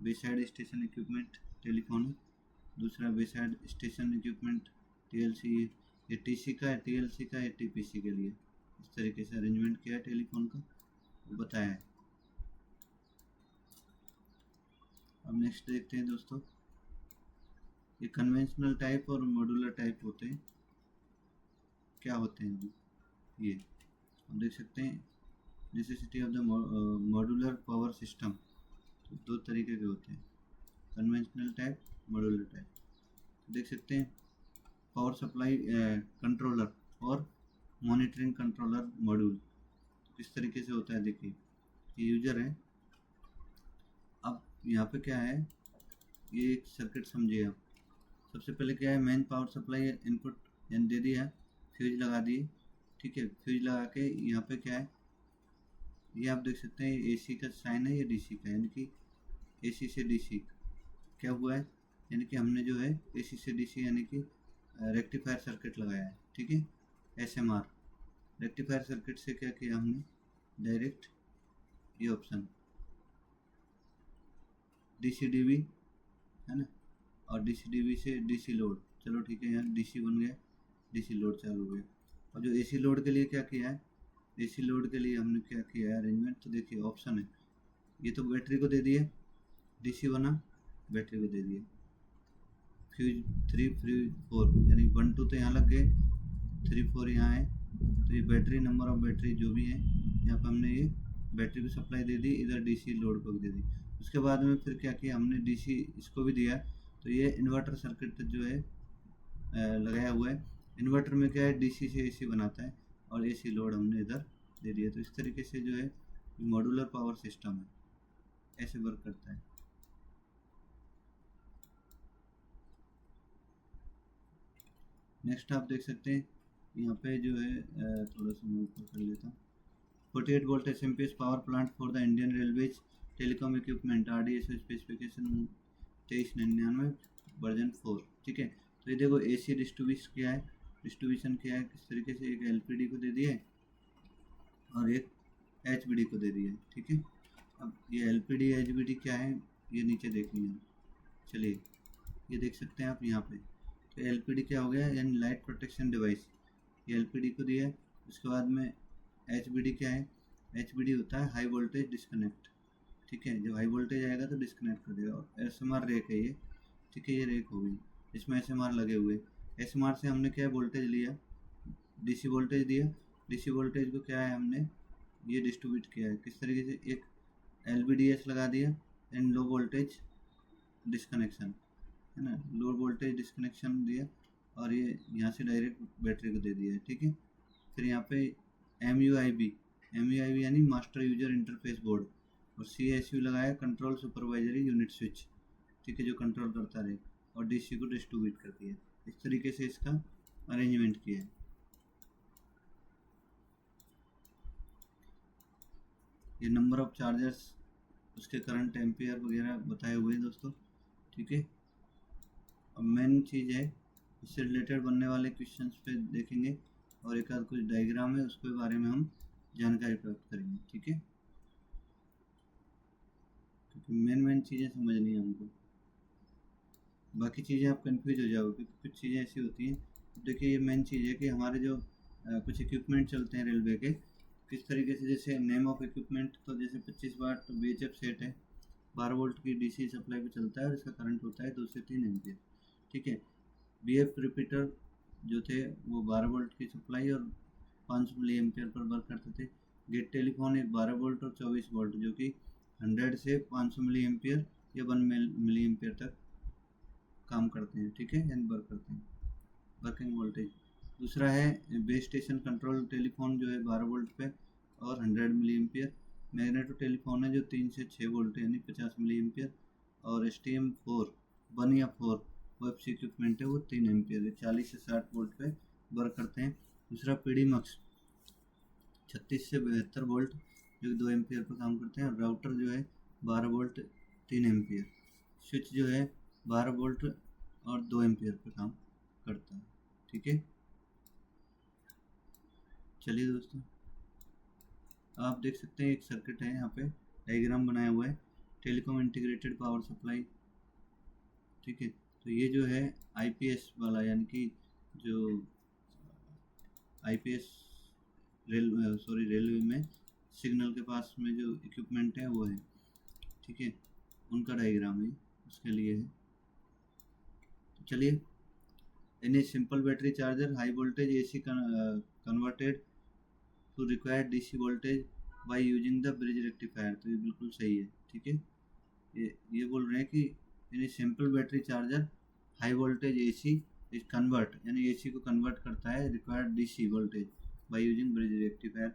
बेसाइड स्टेशन इक्विपमेंट टेलीफोन है, दूसरा बेसाइड स्टेशन इक्विपमेंट TLC, ये TC का है, TLC का है, TPC के लिए इस तरीके से अरेंजमेंट किया है टेलीफोन का, वो बताया है। अब नेक्स्ट देखते हैं दोस्तों, ये कन्वेंशनल टाइप और मॉड्यूलर टाइप होते हैं, क्या होते हैं अभी ये आप देख सकते हैं। Necessity of the modular power system, तो दो तरीके के होते हैं, कन्वेंशनल टाइप, मॉड्यूलर टाइप। देख सकते हैं पावर सप्लाई कंट्रोलर और मॉनिटरिंग कंट्रोलर मॉड्यूल किस तरीके से होता है। देखिए ये यूजर है, अब यहाँ पे क्या है, ये एक सर्किट समझिए आप। सबसे पहले क्या है, मेन पावर सप्लाई इनपुट यानी दे दिया, फ्यूज लगा दिए, ठीक है। फ्यूज लगा के यहाँ पे क्या है, ये आप देख सकते हैं AC का साइन है, ये DC का, यानी कि AC से DC क्या हुआ है, यानी कि हमने जो है AC से DC यानी कि रेक्टिफायर सर्किट लगाया है, ठीक है। SMR रेक्टिफायर सर्किट से क्या किया हमने, डायरेक्ट ये ऑप्शन DCDB है ना, और DCDB से DC लोड, चलो ठीक है, यहाँ DC बन गया, DC लोड चालू हो गया। और जो AC लोड के लिए क्या किया है, AC लोड के लिए हमने क्या किया है अरेंजमेंट, तो देखिए ऑप्शन है, ये तो बैटरी को दे दिए, DC बना, बैटरी को दे दिए, फ्यूज 3 फ्यूज 4 यानी 1 2 तो यहाँ लग गए, 3 4 यहाँ है, तो ये बैटरी, नंबर ऑफ बैटरी जो भी है, यहाँ पर हमने ये बैटरी को सप्लाई दे दी, इधर DC लोड को भी दे दी। उसके बाद में फिर क्या किया हमने, DC इसको भी दिया, तो ये इन्वर्टर सर्किट जो है लगाया हुआ है। इन्वर्टर में क्या है, DC से AC बनाता है और AC लोड हमने इधर दे दिया। तो इस तरीके से जो है मॉड्यूलर पावर सिस्टम है, ऐसे वर्क करता है। नेक्स्ट आप देख सकते हैं यहाँ पे जो है थोड़ा सा मैं ऊपर कर लेता हूँ, 48 volt SMPS power plant for the Indian railways telecom equipment RDSO specification 2399 version 4, ठीक है। तो ये देखो AC डिस्ट्रीब्यूशन क्या है, किस तरीके से एक LPD को दे दिया है और एक HBD को दे दिया है, ठीक है। अब ये LPD HBD क्या है, ये नीचे देख लीजिए, चलिए ये देख सकते हैं आप यहाँ पे। तो LPD क्या हो गया, यानी लाइट प्रोटेक्शन डिवाइस, ये LPD को दिया है। उसके बाद में HBD क्या है, HBD होता है हाई वोल्टेज डिस्कनेक्ट, ठीक है। जब हाई वोल्टेज आएगा तो डिस्कनेक्ट कर देगा। और SMR रेक है ये, ठीक है, ये रेक हो गई, इसमें SMR लगे हुए। SMR से हमने क्या वोल्टेज लिया, DC वोल्टेज दिया, DC वोल्टेज को क्या है हमने ये डिस्ट्रीब्यूट किया है, किस तरीके से, एक LVDS लगा दिया एंड लो वोल्टेज डिस्कनेक्शन है ना, लो वोल्टेज डिस्कनेक्शन दिया, और ये यहाँ से डायरेक्ट बैटरी को दे दिया है, ठीक है। फिर यहाँ पे MUIB यानी मास्टर यूजर इंटरफेस बोर्ड, और CSU लगाया, कंट्रोल सुपरवाइजरी यूनिट स्विच, ठीक है, जो कंट्रोल करता रहे, और DC को डिस्ट्रीब्यूट कर दिया। इस तरीके से इसका अरेंजमेंट किया है। ये नंबर ऑफ चार्जर्स, उसके करंट एम्पियर वगैरह बताए हुए हैं दोस्तों, ठीक है। अब मेन चीज़ है, इससे रिलेटेड बनने वाले क्वेश्चंस पे देखेंगे, और एक आध कुछ डायग्राम है उसके बारे में हम जानकारी प्राप्त करेंगे, ठीक है। क्योंकि मेन चीज़ें समझनी है हमको, बाकी चीज़ें आप कंफ्यूज हो जाओगे, क्योंकि कुछ चीज़ें ऐसी होती हैं। देखिए ये मेन चीज़ है कि हमारे जो कुछ इक्विपमेंट चलते हैं रेलवे के, किस तरीके से, जैसे नेम ऑफ इक्विपमेंट, तो जैसे 25 वाट VHF सेट है, 12 वोल्ट की DC सप्लाई पे चलता है और इसका करंट होता है 2 से 3 एम्पियर, ठीक है। BF रिपीटर जो थे वो 12 वोल्ट की सप्लाई और 500 मिली एम्पियर पर वर्क करते थे। गेट टेलीफोन एक 12 वोल्ट और 24 वोल्ट जो कि 100 से 500 मिली एम्पियर या 1 मिली एम्पियर तक काम करते हैं, ठीक है, यानी वर्क करते हैं, वर्किंग वोल्टेज। दूसरा है बेस स्टेशन कंट्रोल टेलीफोन जो है 12 वोल्ट पे और 100 मिली एम्पियर। मैग्नेटो टेलीफोन है जो 3 से 6 वोल्ट यानी 50 मिली एम्पियर। और STM4 1 या 4 वेबसी इक्विपमेंट है, वो 3 एम्पियर 40 से 60 वोल्ट पे वर्क करते हैं। दूसरा PDMux 36 से 72 वोल्ट जो 2 एम्पियर पर काम करते हैं। और राउटर जो है 12 वोल्ट 3 एम्पियर। स्विच जो है 12 वोल्ट और 2 एम्पियर पे काम करता है। ठीक है, चलिए दोस्तों, आप देख सकते हैं एक सर्किट है, यहाँ पे डायग्राम बनाया हुआ है, टेलीकॉम इंटीग्रेटेड पावर सप्लाई। ठीक है, तो ये जो है आईपीएस वाला, यानी कि जो आईपीएस रेलवे में सिग्नल के पास में जो इक्विपमेंट है वो है। ठीक है, उनका डायग्राम है, उसके लिए है। तो चलिए, in a simple battery charger high voltage AC converted to required DC voltage by using the bridge rectifier. तो ये बिल्कुल सही है। ठीक है, ये बोल रहे हैं कि in a simple battery charger high voltage AC is convert, यानी एसी को कन्वर्ट करता है required DC voltage by using bridge rectifier,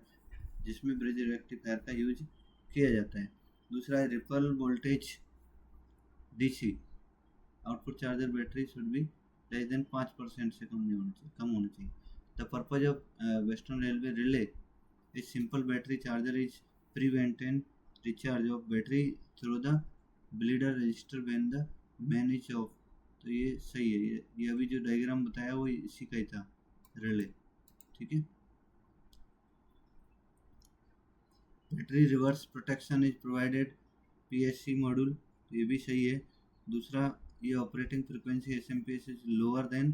जिसमें ब्रिज रेक्टिफायर का यूज किया जाता है। दूसरा है ripple voltage DC output charger battery should be less than 5% से कम होना चाहिए। The purpose of western railway relay is simple battery charger is preventing recharge of battery through the bleeder register when the man is of. तो ये सही है, ये अभी जो डायग्राम बताया वो इसी का ही था, रिले। ठीक है, battery reverse protection is provided PSC module, तो ये भी सही है। दूसरा, ये operating frequency SMPS is lower than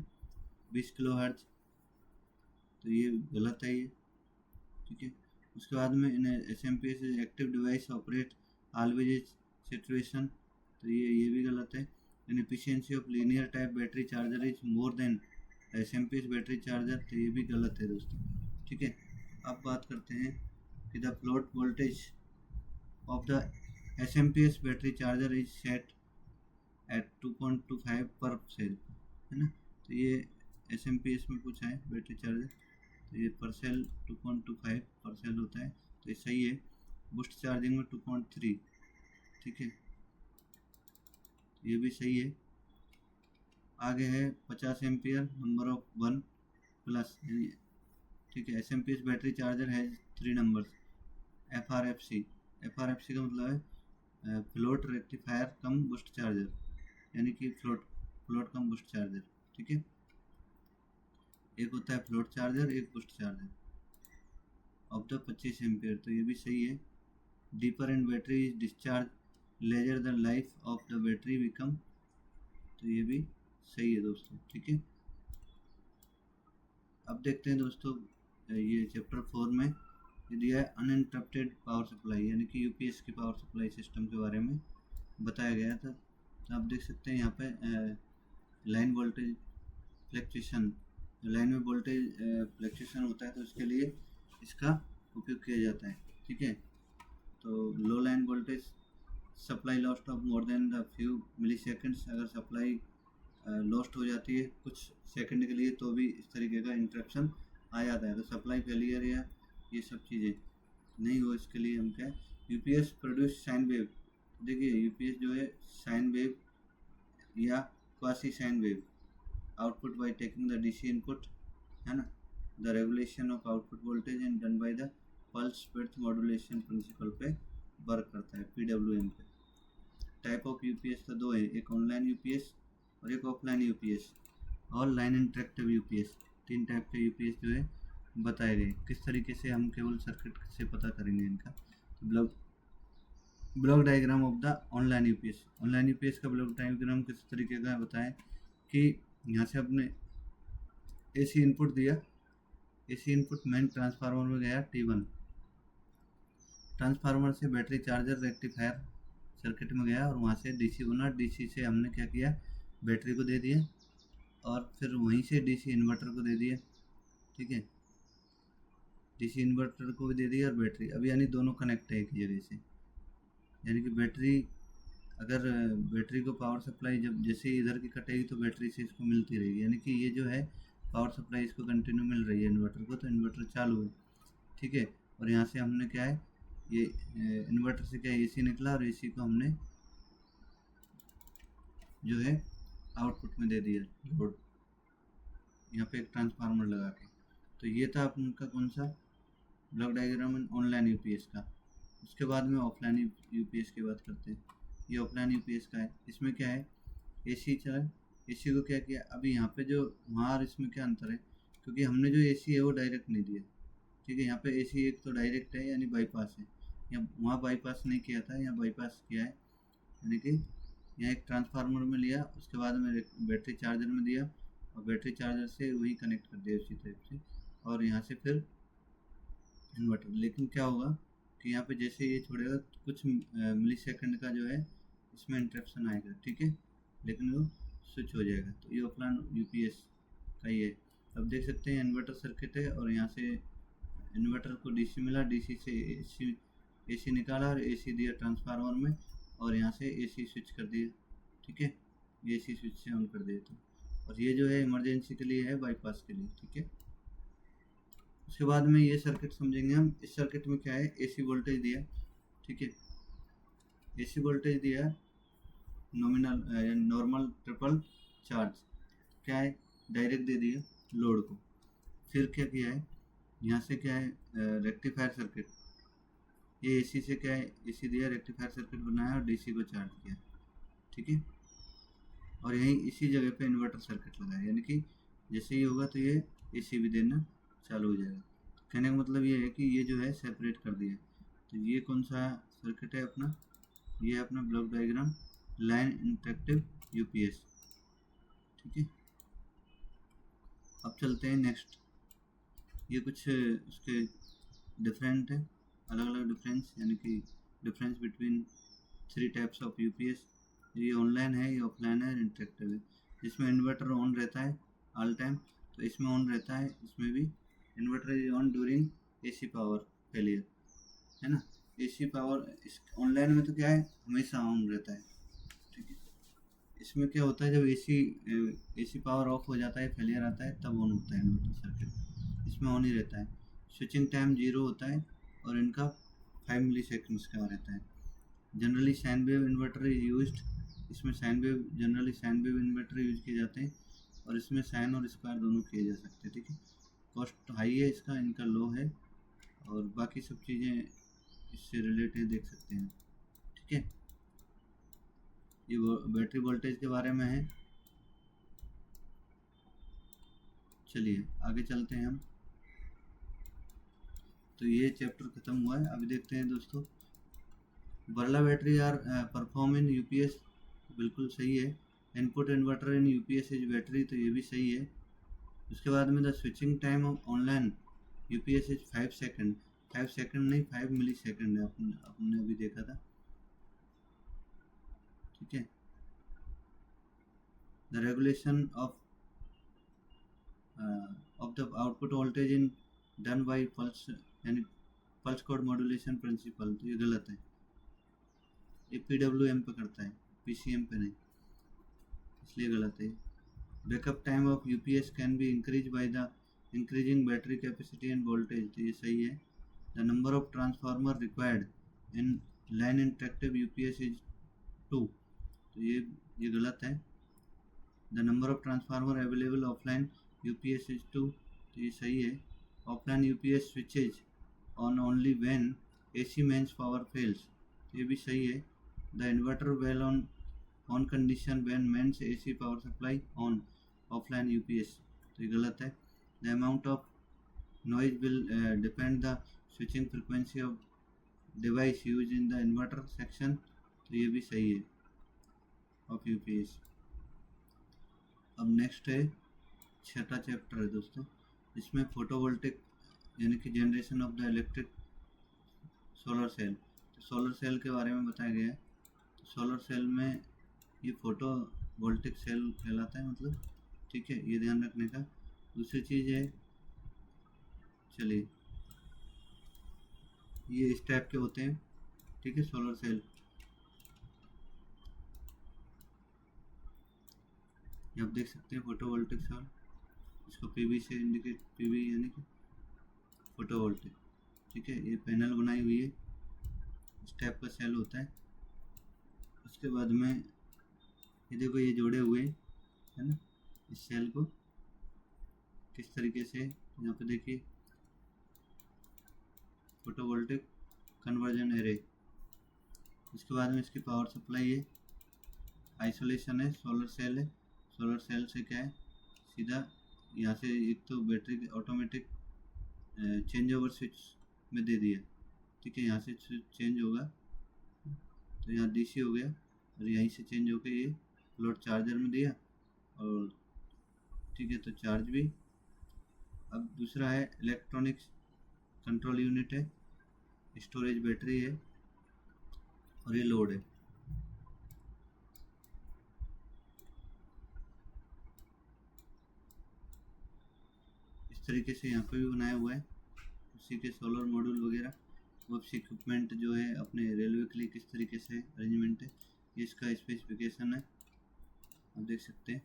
20 kilohertz, तो ये गलत है ये। ठीक है, उसके बाद में in SMPS is active device operate always is situation, तो ये भी गलत है। In efficiency of linear type battery charger is more than SMPS battery charger, तो ये भी गलत है दोस्तों। ठीक है, अब बात करते हैं कि the float voltage of the SMPS battery charger is set at 2.25 per cell, है ना। तो ये एसएमपीएस में पूछा है बैटरी चार्जर, तो ये पर सेल 2.25 पर सेल होता है, तो ये सही है। बूस्ट चार्जिंग में 2.3, ठीक है, ये भी सही है। आगे है 50 एम्पियर नंबर ऑफ 1 प्लस, ठीक है। एसएमपीएस बैटरी चार्जर है 3 नंबर्स। एफआरएफसी का मतलब है फ्लोट रेक्टिफायर कम बूस्ट चार्जर, यानी कि फ्लोट कम बूस्ट चार्जर। ठीक है, एक होता है फ्लोट चार्जर, एक boost charger of the 25 ampere, तो ये भी सही है। Deeper in battery is discharge lesser the life of the battery become, तो ये भी सही है दोस्तों। ठीक है, अब देखते हैं दोस्तों, ये चैप्टर 4 में ये दिया है अनइंटरप्टेड पावर सप्लाई, यानी कि यूपीएस की पावर सप्लाई सिस्टम के बारे में बताया गया था। तो आप देख सकते हैं यहाँ पे लाइन वोल्टेज फ्लक्चुएशन, लाइन में वोल्टेज फ्लक्चुएशन होता है, तो उसके लिए इसका उपयोग किया जाता है। ठीक है, तो low line voltage supply lost of more than the few milli seconds, अगर सप्लाई लॉस्ट हो जाती है कुछ सेकंड के लिए तो भी इस तरीके का इंटरप्शन आ जाता है। तो सप्लाई फेलियर या ये सब चीज़ें नहीं हो, इसके लिए हम क्या, यूपीएस प्रोड्यूस साइन वेव। देखिए यूपीएस जो है साइन वेव या quasi sine wave output by taking the DC input, है ना। The regulation of output voltage and done by the pulse width modulation principle पे वर्क करता है, पीडब्ल्यूएम पे। टाइप ऑफ यूपीएस तो दो है, एक ऑनलाइन यूपीएस और एक ऑफलाइन यूपीएस, और लाइन इंटरेक्टिव यूपीएस। 3 टाइप के यूपीएस जो है बताए गए। किस तरीके से हम केवल सर्किट से पता करेंगे इनका, block diagram of the online UPS. Online UPS का ब्लॉक डायग्राम किस तरीके का है बताएं कि यहाँ से अपने एसी इनपुट दिया, एसी इनपुट मेन ट्रांसफार्मर में गया T1, ट्रांसफार्मर से बैटरी चार्जर रेक्टिफायर सर्किट में गया और वहाँ से डीसी बना, डीसी से हमने क्या किया, बैटरी को दे दिया और फिर वहीं से डीसी इन्वर्टर को दे दिया। ठीक है, डीसी इन्वर्टर को भी दे दिया और बैटरी, अब यानी दोनों कनेक्ट है एक जगह से, यानी कि बैटरी, अगर बैटरी को पावर सप्लाई जब जैसे इधर की कटेगी तो बैटरी से इसको मिलती रहेगी, यानी कि ये जो है पावर सप्लाई इसको कंटिन्यू मिल रही है इन्वर्टर को, तो इन्वर्टर चालू है। ठीक है, और यहाँ से हमने क्या है, ये इन्वर्टर से क्या एसी निकला और एसी को हमने जो है आउटपुट में दे दिया लोड, यहाँ पे एक ट्रांसफार्मर लगा के। तो ये था उनका कौन सा, ब्लॉक डायग्राम ऑनलाइन यूपीएस का। उसके बाद में ऑफलाइन यूपीएस की बात करते हैं। ये ऑफलाइन यूपीएस का है, इसमें क्या है, एसी चार्ज एसी को क्या किया, अभी यहाँ पे जो वहाँ और इसमें क्या अंतर है, क्योंकि हमने जो एसी है वो डायरेक्ट नहीं दिया, ठीक है। यहाँ पे एसी एक तो डायरेक्ट है यानी बाईपास है, यहाँ वहाँ बाईपास नहीं किया था, यहाँ बाईपास किया है, यानी कि यहाँ एक ट्रांसफार्मर में लिया, उसके बाद में बैटरी चार्जर में दिया, और बैटरी चार्जर से वही कनेक्ट कर दिया उसी टाइप से, और यहाँ से फिर इन्वर्टर। लेकिन क्या होगा कि यहाँ पे जैसे ये छोड़ेगा तो कुछ मिली सेकंड का जो है इसमें इंटरप्शन आएगा, ठीक है, लेकिन वो स्विच हो जाएगा। तो ये ऑफलाइन यूपीएस का ही है। अब देख सकते हैं इन्वर्टर सर्किट है, और यहाँ से इन्वर्टर को डीसी मिला, डीसी से एसी निकाला और एसी दिया ट्रांसफार्मर में, और यहाँ से एसी स्विच कर दिया, ठीक है, ये एसी स्विच से ऑन कर दिया। तो और ये जो है इमरजेंसी के लिए है, बाईपास के लिए, ठीक है। उसके बाद में ये सर्किट समझेंगे हम। इस सर्किट में क्या है, एसी वोल्टेज दिया, ठीक है, एसी वोल्टेज दिया नॉमिनल नॉर्मल ट्रिपल चार्ज, क्या है डायरेक्ट दे दिया लोड को। फिर क्या किया है, यहाँ से क्या है रेक्टिफायर सर्किट, ये एसी से क्या है एसी दिया, रेक्टिफायर सर्किट बनाया और डीसी को चार्ज किया, ठीक है। और यहीं इसी जगह पे इन्वर्टर सर्किट लगाया, यानी कि जैसे ही होगा तो ये एसी भी देना चालू हो जाएगा। कहने का मतलब ये है कि ये जो है सेपरेट कर दिया। तो ये कौन सा सर्किट है अपना, ये है अपना block diagram line interactive UPS, ठीक है। अब चलते हैं नेक्स्ट, ये कुछ उसके डिफरेंट है, अलग अलग डिफरेंस, यानी कि difference between 3 types of UPS. ये ऑनलाइन है, ये ऑफलाइन है, इंटरेक्टिव है। जिसमें इन्वर्टर ऑन रहता है ऑल टाइम, तो इसमें ऑन रहता है, इसमें भी inverter is on during AC power failure, है ना। एसी पावर इस ऑनलाइन में तो क्या है हमेशा ऑन रहता है, ठीक है। इसमें क्या होता है, जब एसी पावर ऑफ हो जाता है, फेलियर आता है, तब ऑन होता है इन्वर्टर सर्किट, इसमें ऑन ही रहता है। स्विचिंग टाइम 0 होता है, और इनका 5 मिली सेकेंड्स का रहता है। Generally sine wave inverter is used, इसमें generally sine wave inverter use किए जाते हैं, और इसमें साइन और स्क्वायर दोनों किए जा सकते हैं, ठीक है। कॉस्ट हाई है इसका, इनका लो है, और बाकी सब चीज़ें इससे रिलेटेड देख सकते हैं, ठीक है। ये बैटरी वोल्टेज के बारे में है। चलिए आगे चलते हैं हम। तो ये चैप्टर ख़त्म हुआ है। अभी देखते हैं दोस्तों, VRLA battery are perform in UPS, बिल्कुल सही है। Input inverter in UPS is battery, तो ये भी सही है। उसके बाद में the switching time of online UPS is 5 second, 5 second नहीं 5 मिली सेकंड है, अपने अभी देखा था, ठीक है। The regulation of the output voltage in done by pulse, यानी पल्स कोड मॉड्यूलेशन प्रिंसिपल, तो ये गलत है, ये PWM पे करता है, PCM पे नहीं, इसलिए गलत है। Backup time of UPS can be increase by the increasing battery capacity and voltage, तो ये सही है। The number of transformer required in line interactive UPS is 2, तो ये गलत है। The number of transformer available offline UPS is 2, तो ये सही है। Offline UPS switches on only when AC mains power fails, तो ये भी सही है। The inverter well on condition when mains AC power supply on offline UPS, तो ये गलत है। The amount of noise will depend the switching frequency of device use in the inverter section, तो ये भी सही है ऑफ यूपीएस। अब नेक्स्ट है छठा चैप्टर है दोस्तों, इसमें फोटोवोल्टिक यानी कि generation of the electric solar cell, तो सोलर सेल के बारे में बताया गया है। तो सोलर सेल में ये फोटो वोल्टिक सेल कहलाता है, मतलब, ठीक है, ये ध्यान रखने का। दूसरी चीज़ है, चलिए, ये इस टाइप के होते हैं, ठीक है, सोलर सेल। ये आप देख सकते हैं फोटोवोल्टिक सेल, इसको पीवी से इंडिकेट, पीवी यानी कि फोटोवोल्टिक, ठीक है। ये पैनल बनाई हुई है, इस टाइप का सेल होता है। उसके बाद में ये देखो, ये जोड़े हुए है ना, इस सेल को किस तरीके से, यहाँ पे देखिए फोटोवोल्टिक कन्वर्जन एरे। इसके बाद में इसकी पावर सप्लाई है, आइसोलेशन है, सोलर सेल है। सोलर सेल से क्या है, सीधा यहाँ से एक तो battery automatic change over switch में दे दिया, ठीक है। यहाँ से चेंज होगा तो यहाँ डीसी हो गया, और यहीं से चेंज होकर ये लोड चार्जर में दिया, और ठीक है, तो चार्ज भी। अब दूसरा है इलेक्ट्रॉनिक्स कंट्रोल यूनिट है, स्टोरेज बैटरी है, और ये लोड है। इस तरीके से यहाँ पे भी बनाया हुआ है उसी के सोलर मॉड्यूल वगैरह। वेब्स इक्विपमेंट जो है अपने रेलवे के लिए किस तरीके से अरेंजमेंट है, ये इसका स्पेसिफिकेशन है, आप देख सकते हैं।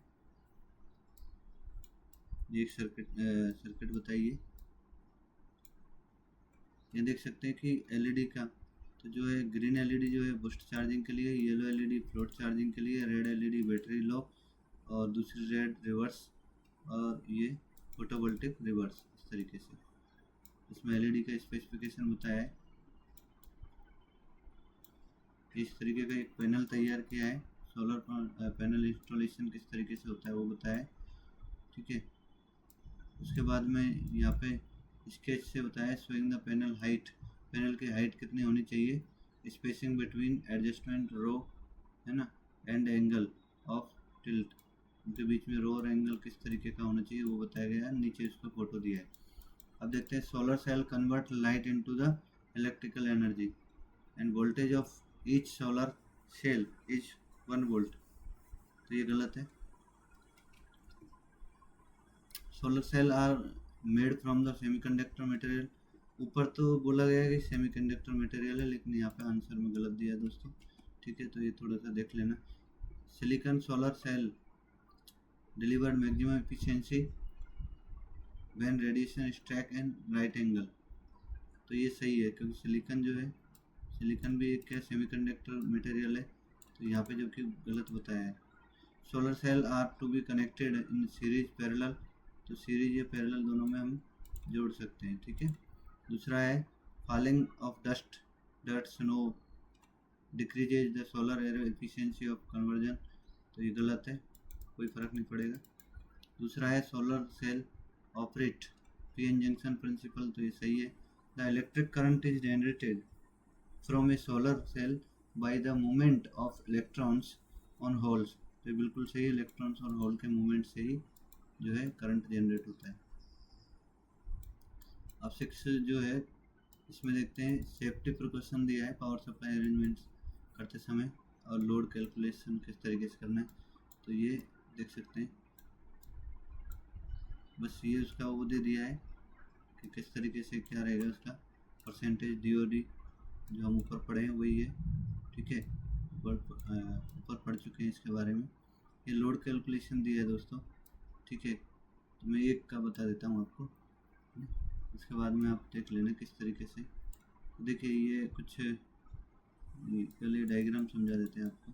ये एक सर्किट बताइए, ये देख सकते हैं कि एलईडी का तो जो है ग्रीन एलईडी जो है बूस्ट चार्जिंग के लिए, येलो एलईडी फ्लोट चार्जिंग के लिए, रेड एलईडी बैटरी लॉक, और दूसरी रेड रिवर्स, और ये फोटोवोल्टिक रिवर्स। इस तरीके से इसमें एलईडी का स्पेसिफिकेशन बताया है। इस तरीके का एक पैनल तैयार किया है, सोलर पैनल इंस्टॉलेशन किस तरीके से होता है वो बताया है, ठीक है। उसके बाद में यहाँ पे स्केच से बताया showing the panel height, panel की हाइट कितनी होनी चाहिए, स्पेसिंग बिटवीन एडजस्टमेंट रो, है ना, एंड एंगल ऑफ टिल्ट, उनके बीच में रो और एंगल किस तरीके का होना चाहिए वो बताया गया है। नीचे इसका फोटो दिया है। अब देखते हैं solar cell convert light into the electrical energy and voltage of each solar cell is 1 volt, तो ये गलत है। Solar cell are made from the semiconductor material, ऊपर तो बोला गया है कि सेमीकंडक्टर मटेरियल है, लेकिन यहाँ पे आंसर में गलत दिया है दोस्तों, ठीक है, तो ये थोड़ा सा देख लेना। Silicon solar cell delivered maximum efficiency when radiation strike and right angle, तो ये सही है, क्योंकि सिलिकॉन जो है, सिलिकॉन भी एक क्या सेमीकंडक्टर मटेरियल है, तो यहाँ पे जबकि गलत बताया है। Solar cell are to be connected in series parallel, तो सीरीज या पैरेलल दोनों में हम जोड़ सकते हैं, ठीक है। दूसरा है falling of dust snow decreases the solar arrow efficiency of conversion, तो ये गलत है, कोई फ़र्क नहीं पड़ेगा। दूसरा है solar cell operate PN junction principle, तो ये सही है। The electric current is generated from a solar cell by the movement of electrons on holes, तो ये बिल्कुल सही है, इलेक्ट्रॉन्स और होल के मूवमेंट से ही जो है करंट जनरेट होता है। अब 6 जो है इसमें देखते हैं सेफ्टी प्रिकॉशन दिया है पावर सप्लाई अरेंजमेंट करते समय, और लोड कैलकुलेशन किस तरीके से करना है, तो ये देख सकते हैं। बस ये उसका वो दे दिया है कि किस तरीके से क्या रहेगा उसका परसेंटेज डीओडी, जो हम ऊपर पढ़े हैं वही है, ठीक है, ऊपर पढ़ चुके हैं इसके बारे में। ये लोड कैलकुलेशन दिया है दोस्तों, ठीक है, तो मैं एक का बता देता हूँ आपको, उसके बाद में आप देख लेना किस तरीके से। तो देखिए ये कुछ पहले डायग्राम समझा देते हैं आपको,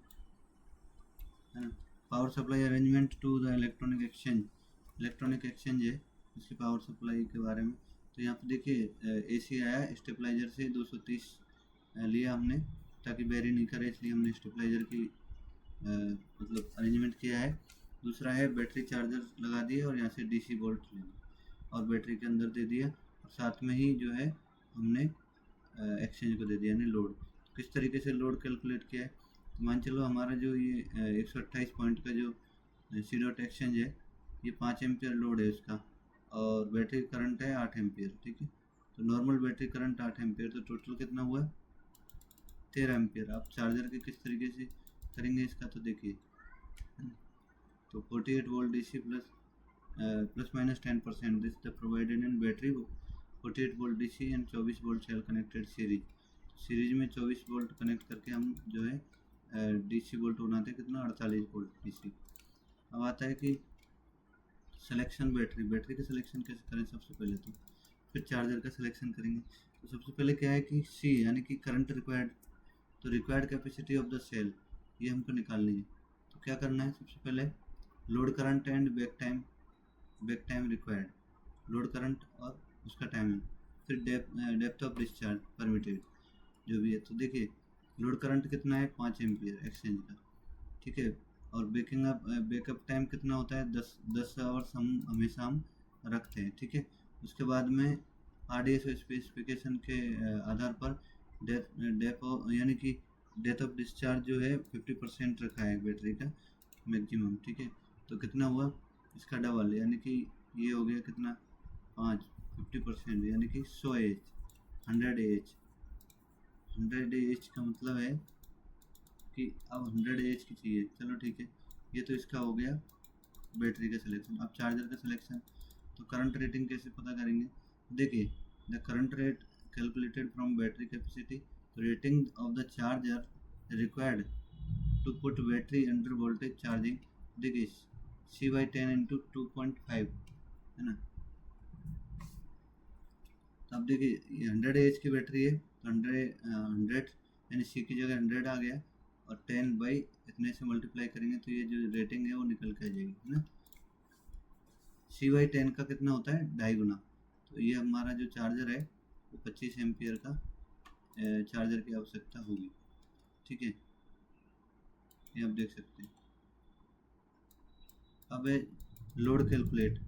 है ना। Power supply arrangement to the electronic exchange है इसकी पावर सप्लाई के बारे में। तो यहाँ पे देखिए एसी आया स्टेबलाइजर से 230 लिया हमने, ताकि वेरी नहीं करे, इसलिए हमने स्टेबलाइजर की मतलब अरेंजमेंट किया है। दूसरा है बैटरी चार्जर लगा दिए और यहाँ से डीसी वोल्ट ले और बैटरी के अंदर दे दिया, और साथ में ही जो है हमने एक्सचेंज को दे दिया, यानी लोड। किस तरीके से लोड कैलकुलेट किया है, तो मान चलो हमारा जो ये 128 पॉइंट का जो सी डॉट एक्सचेंज है, ये 5 एम्पियर लोड है उसका, और बैटरी करंट है 8 एम्पियर, ठीक है। तो नॉर्मल बैटरी करंट 8 एम्पियर, तो टोटल कितना हुआ 13 एम्पियर। आप चार्जर के किस तरीके से करेंगे इसका, तो देखिए, तो 48 volt DC plus minus 10% this the provided in battery 48 volt DC and 24 volt cell connected series में 24 वोल्ट कनेक्ट करके हम जो है डीसी वोल्ट बनाते हैं, कितना 48 वोल्ट डीसी। अब आता है कि सिलेक्शन बैटरी का सिलेक्शन कैसे करें, सबसे पहले तो फिर चार्जर का सिलेक्शन करेंगे। तो सबसे पहले क्या है कि सी यानी कि करंट रिक्वायर्ड, तो required capacity of the cell ये हमको निकालनी है। तो क्या करना है, सबसे पहले load current and back time required, load current और उसका टाइमिंग, फिर डेप्थ ऑफ डिस्चार्ज परमिटेड जो भी है। तो देखिए लोड करंट कितना है 5 एम्पियर एक्सचेंज का, ठीक है, और बैकअप टाइम कितना होता है, 10 आवर्स हमेशा हम रखते हैं, ठीक है। उसके बाद में RDS स्पेसिफिकेशन के आधार पर डेथ यानी कि डेथ ऑफ डिस्चार्ज जो है 50% रखा है बैटरी का मैक्सिमम, ठीक है। तो कितना हुआ इसका डबल, यानी कि ये हो गया कितना 50% यानी कि 100 एच 100 एच 100 एच का मतलब है कि अब 100 एच की चाहिए। चलो ठीक है, ये तो इसका हो गया बैटरी का सिलेक्शन। अब चार्जर का सिलेक्शन, तो करंट रेटिंग कैसे पता करेंगे, देखिए the current rate calculated from battery capacity, rating of the charger required to put battery under voltage charging, देखिए C/10 इंटू 2.5 है ना। तो अब देखिए ये 100 एच की बैटरी है, तो 100 यानी C की जगह 100 आ गया, और 10 बाई इतने से मल्टीप्लाई करेंगे तो ये जो रेटिंग है वो निकल के आ जाएगी, है ना। C/10 का कितना होता है 2.5 गुना। तो ये हमारा जो चार्जर है वो 25 एम्पियर का चार्जर की आवश्यकता होगी, ठीक है। ये आप देख सकते हैं। अब है लोड कैलकुलेट।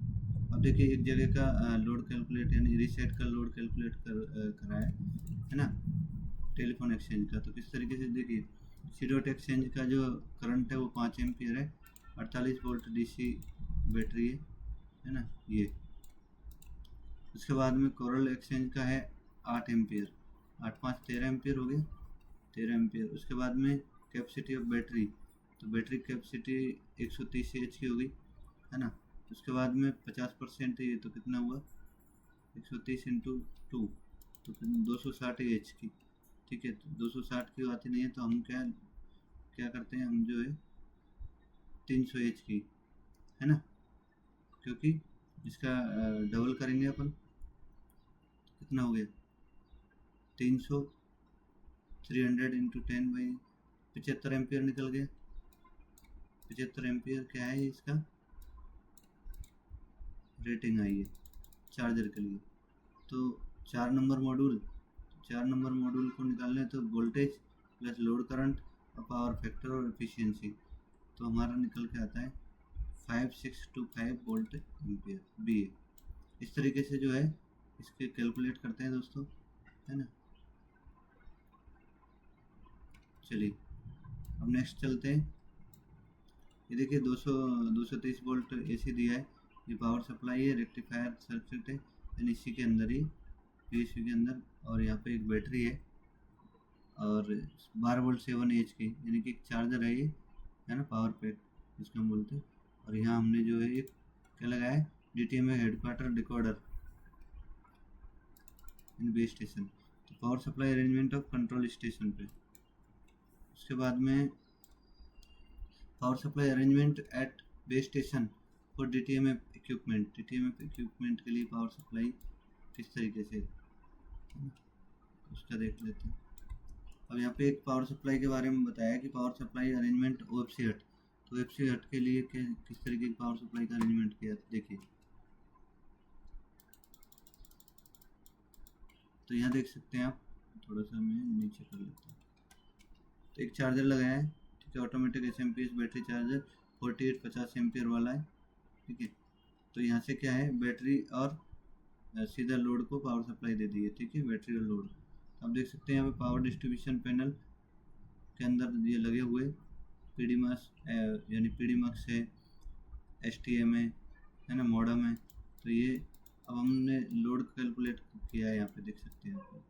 अब देखिए एक जगह का लोड कैलकुलेट यानी रीसेट का लोड कैलकुलेट करा है ना, टेलीफोन एक्सचेंज का। तो किस तरीके से, देखिए C एक्सचेंज का जो करंट है वो 5 एम्पियर है, 48 वोल्ट DC बैटरी है ना ये। उसके बाद में कोरल एक्सचेंज का है 8 एम्पियर, 8 5 13 एम्पियर हो गया, 13 एम्पियर। उसके बाद में कैपेसिटी ऑफ बैटरी, तो बैटरी कैपेसिटी 130 एच की होगी, है ना। उसके बाद में 50% ये तो कितना हुआ 130 इंटू 2, तो 260 एच की, ठीक है। तो 260 की आती नहीं है, तो हम क्या क्या करते हैं, हम जो है 300 एच की, है ना, क्योंकि इसका डबल करेंगे अपन, कितना हो गया 300, 300 इंटू 10 बाई 75 एम्पियर निकल गया। 75 एम्पियर क्या है इसका रेटिंग आई है चार्जर के लिए। तो 4 नंबर मॉड्यूल को निकालने, तो वोल्टेज प्लस लोड करंट और पावर फैक्टर और एफिशिएंसी, तो हमारा निकल के आता है 5625 वोल्ट एम्पियर BA। इस तरीके से जो है इसके कैलकुलेट करते हैं दोस्तों, है ना। चलिए अब नेक्स्ट चलते हैं। ये देखिए 230 वोल्ट AC दिया है, ये पावर सप्लाई है, रेक्टिफायर सर्किट है, यानी इसी के अंदर ही PSU के अंदर। और यहाँ पे एक बैटरी है और 12 वोल्ट 7 एच की, यानी कि एक चार्जर है ये, है ना, पावर पैक जिसको हम बोलते हैं। और यहाँ हमने जो है एक क्या लगाया है DTMA headquarter decoder in base station, तो power supply arrangement of control station पे। उसके बाद में power supply arrangement at base station for DTMA equipment के लिए पावर सप्लाई किस तरीके से, उसका देख लेते हैं। अब यहाँ पे एक पावर सप्लाई के बारे में बताया कि पावर सप्लाई अरेंजमेंट OFC हट, तो OFC हट के लिए किस तरीके की पावर सप्लाई का अरेंजमेंट किया, देखिए तो यहाँ देख सकते हैं आप, थोड़ा सा मैं नीचे कर लेता हूँ। तो एक चार्जर लगाया है, ठीक है, automatic SMPS battery charger 4850 ampere वाला है, ठीक है। तो यहाँ से क्या है बैटरी और सीधा लोड को पावर सप्लाई दे दी है, ठीक है, बैटरी और लोड। आप देख सकते हैं यहाँ पे पावर डिस्ट्रीब्यूशन पैनल के अंदर ये लगे हुए यानी PDMux है, STM है ना, मॉडम है। तो ये अब हमने लोड कैलकुलेट किया है, यहाँ पे देख सकते हैं आप,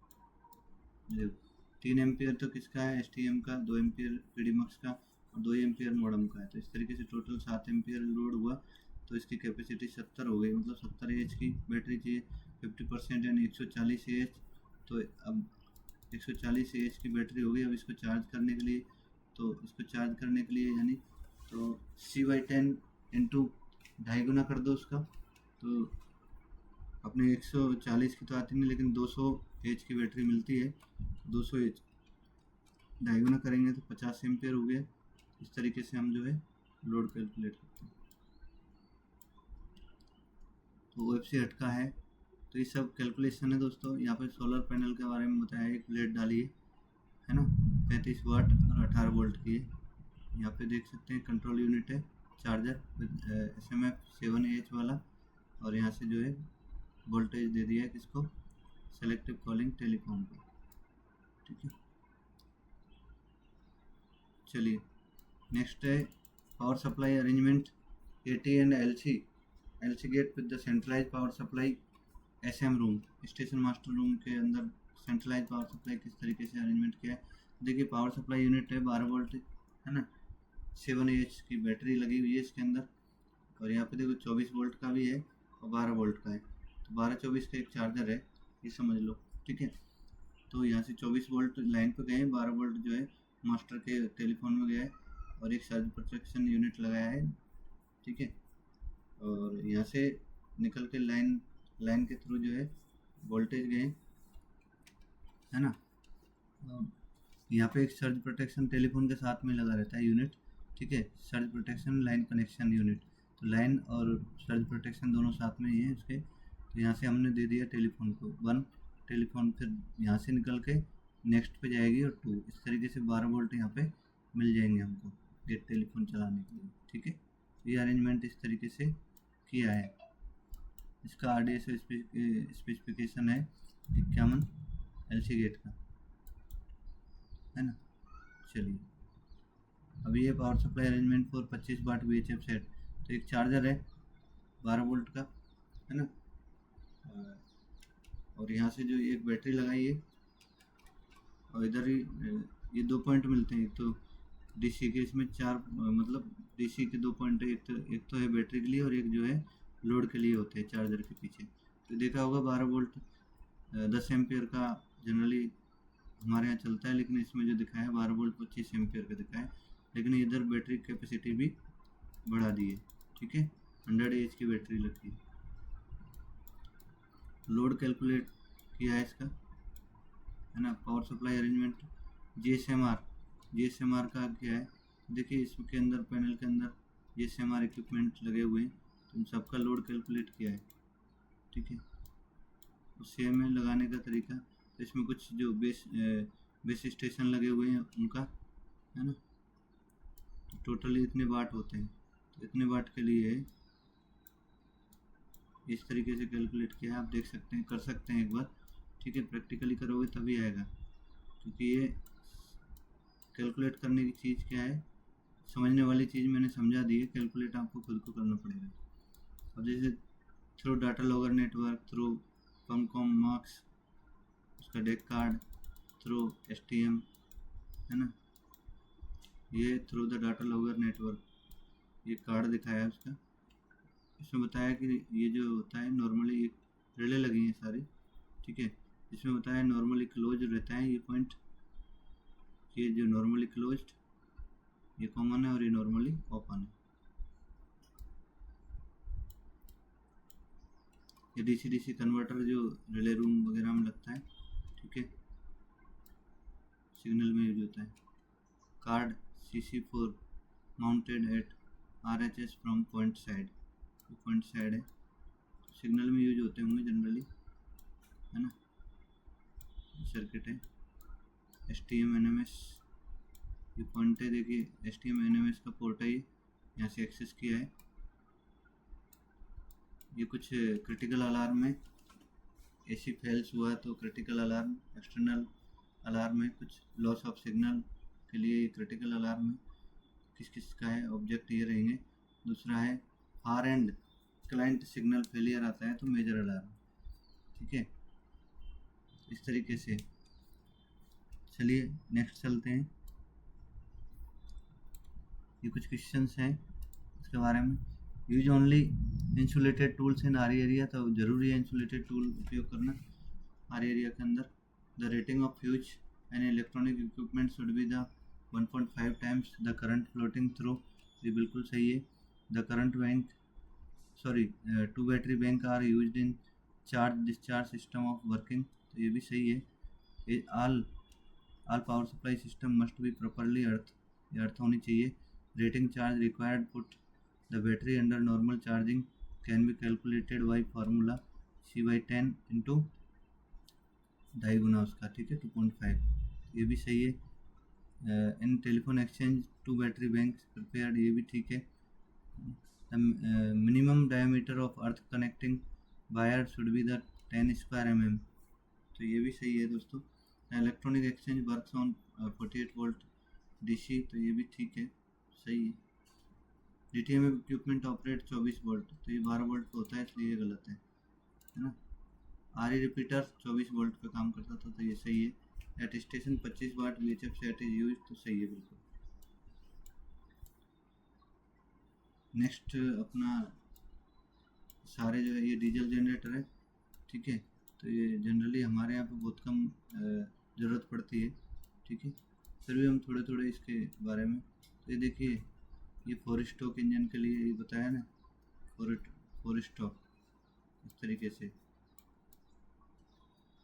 3 एम्पियर तो किसका है STM का, 2 एम्पियर PDMux का और 2 एम्पियर मॉडम का है। तो इस तरीके से टोटल 7 एम्पियर लोड हुआ, तो इसकी कैपेसिटी 70 हो गई, मतलब 70 एच की बैटरी चाहिए, 50% यानी 140 एच। तो अब 140 एच की बैटरी हो गई। अब इसको चार्ज करने के लिए यानी तो C/10 इंटू 2.5 गुना कर दो उसका, तो अपने 140 की तो आती नहीं, लेकिन 200 एच की बैटरी मिलती है, 200 एच 2.5 गुना करेंगे तो 50 एम्पियर हो गया। इस तरीके से हम जो है लोड कैलकुलेट करते हैं। तो OFC हट का है। तो ये सब कैलकुलेशन है दोस्तों। यहाँ पे सोलर पैनल के बारे में बताया, एक प्लेट डाली है ना, 35 वाट और 18 वोल्ट की है। यहाँ पे देख सकते हैं कंट्रोल यूनिट है, चार्जर SMF7AH वाला, और यहाँ से जो है वोल्टेज दे दिया है किसको, सेलेक्टिव कॉलिंग टेलीफोन को। ठीक है, चलिए नेक्स्ट है power supply arrangement, AT and LC gate with the centralise power supply, SM room, station master room के अंदर सेंट्रलाइज पावर सप्लाई किस तरीके से अरेंजमेंट किया है। देखिए पावर सप्लाई यूनिट है 12 वोल्ट है ना, 7AH की बैटरी लगी हुई है इसके अंदर, और यहाँ पे देखो 24 वोल्ट का भी है और 12 वोल्ट का है, तो 12-24 का एक चार्जर है, ये समझ लो। ठीक है, तो यहाँ से 24 वोल्ट लाइन पे गए, 12 वोल्ट जो है मास्टर के टेलीफोन में गया है, और एक सर्ज प्रोटेक्शन यूनिट लगाया है। ठीक है, और यहाँ से निकल के लाइन के थ्रू जो है वोल्टेज गए, है ना। यहाँ पे एक सर्ज प्रोटेक्शन टेलीफोन के साथ में लगा रहता है यूनिट। ठीक है, surge protection line connection unit, तो लाइन और सर्ज प्रोटेक्शन दोनों साथ में ही है उसके। तो यहाँ से हमने दे दिया टेलीफोन को 1 टेलीफोन, फिर यहाँ से निकल के नेक्स्ट पे जाएगी और 2, इस तरीके से 12 वोल्ट यहाँ पे मिल जाएंगे हमको गेट टेलीफोन चलाने के लिए। ठीक है, ये अरेंजमेंट इस तरीके से किया है। इसका RDS स्पेसिफिकेशन है 51 LC गेट का, है ना। चलिए अभी ये power supply arrangement for 25 watt VHF set, तो एक चार्जर है 12 वोल्ट का, है ना, और यहाँ से जो एक बैटरी लगाई है, और इधर ही ये 2 पॉइंट मिलते हैं, तो DC के इसमें 4 मतलब DC के 2 पॉइंट है, एक तो है बैटरी के लिए और एक जो है लोड के लिए होते हैं चार्जर के पीछे। तो देखा होगा 12 वोल्ट 10 एम्पियर का जनरली हमारे यहाँ चलता है, लेकिन इसमें जो दिखाया है 12 वोल्ट 25 एम्पियर का दिखाया है, लेकिन इधर बैटरी कैपेसिटी भी बढ़ा दी है। ठीक है, 100 Ah की बैटरी लगती है। लोड कैलकुलेट किया है इसका, है ना। पावर सप्लाई अरेंजमेंट GSMR का क्या है, देखिए इसके अंदर पैनल के अंदर GSMR इक्विपमेंट लगे हुए हैं, तो इन सबका लोड कैलकुलेट किया है। ठीक है, उसे में लगाने का तरीका, तो इसमें कुछ जो बेस स्टेशन लगे हुए हैं उनका, है ना, तो टोटली इतने वाट होते हैं, तो इतने वाट के लिए इस तरीके से कैलकुलेट किया है। आप देख सकते हैं, कर सकते हैं एक बार। ठीक है, प्रैक्टिकली करोगे तभी आएगा, क्योंकि ये कैलकुलेट करने की चीज़ क्या है, समझने वाली चीज़ मैंने समझा दी है, कैलकुलेट आपको खुद को करना पड़ेगा। अब जैसे through data logger network, through comcom marks, उसका डेक कार्ड, थ्रू STM, है ना, ये through the data logger network, ये कार्ड दिखाया है उसका। इसमें बताया कि ये जो होता है नॉर्मली एक रिले लगी हैं सारी। ठीक है, इसमें बताया नॉर्मली क्लोज रहता है ये पॉइंट, ये जो नॉर्मली क्लोज्ड ये कॉमन है और ये नॉर्मली ओपन है। ये DC कन्वर्टर जो रिले रूम वगैरह में लगता है। ठीक है, सिग्नल में यूज होता है। Card CC4 mounted at RHS from point side है, सिग्नल में यूज होते होंगे जनरली, है ना। सर्किट है STM NMS, ये पॉइंट है, देखिए STM NMS का पोर्ट है, ये यहाँ से एक्सेस किया है। ये कुछ क्रिटिकल अलार्म है, AC फेल्स हुआ तो क्रिटिकल अलार्म, एक्सटर्नल अलार्म है, कुछ लॉस ऑफ सिग्नल के लिए क्रिटिकल अलार्म है। किस किस का है ऑब्जेक्ट ये रहेंगे। दूसरा है far and client signal failure आता है तो मेजर अलार्म। ठीक है, इस तरीके से। चलिए नेक्स्ट चलते हैं, ये कुछ क्वेश्चंस हैं इसके बारे में। Use only insulated tools in are area, तो जरूरी है इंसुलेटेड टूल उपयोग करना आर एरिया के अंदर। The rating of fuse and electronic equipment should be the 1.5 times the current floating through, ये बिल्कुल सही है। The current bank to battery bank are used in charge discharge system of working, तो ये भी सही है। All power supply system must be properly earth होनी चाहिए। Rating charge required put the battery under normal charging can be calculated by formula C/10 × 2.5 गुना उसका। ठीक है, 2.5, ये भी सही है। इन telephone exchange 2 battery banks prepared, ये भी ठीक है। Minimum diameter of earth connecting wire should be the 10 square mm, तो ये भी सही है दोस्तों। Electronic exchange works on 48 volt DC, तो ये भी ठीक है, सही है। DTM इक्विपमेंट ऑपरेट 24 वोल्ट, तो ये 12 वोल्ट पे होता है, इसलिए ये गलत है ना। RE रिपीटर 24 वोल्ट पे काम करता था, तो ये सही है। At station 25 watt VHF set is use, तो सही है बिल्कुल। नेक्स्ट अपना सारे जो है ये डीजल जनरेटर है, ठीक है। तो ये जनरली हमारे यहाँ पे बहुत कम ज़रूरत पड़ती है, ठीक है। फिर भी हम थोड़े थोड़े इसके बारे में, तो ये देखिए ये 4 स्ट्रोक इंजन के लिए ये बताया ना, 4 स्ट्रोक इस तरीके से।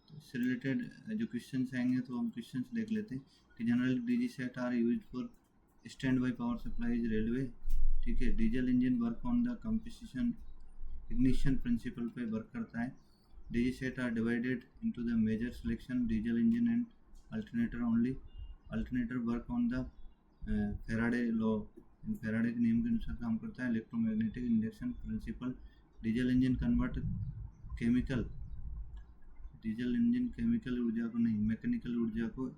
तो इससे रिलेटेड जो क्वेश्चंस आएंगे तो हम क्वेश्चंस देख लेते हैं कि generally DG set are use for standby power supply is railway, ठीक है। Diesel engine work on the composition ignition principle पे वर्क करता है। DG set are divided into the major selection diesel engine and alternator only. Alternator work on the Faraday law, Faraday के नियम के अनुसार काम करता है। Electromagnetic induction principle, diesel engine convert chemical, diesel engine chemical ऊर्जा को नहीं, मैकेनिकल ऊर्जा को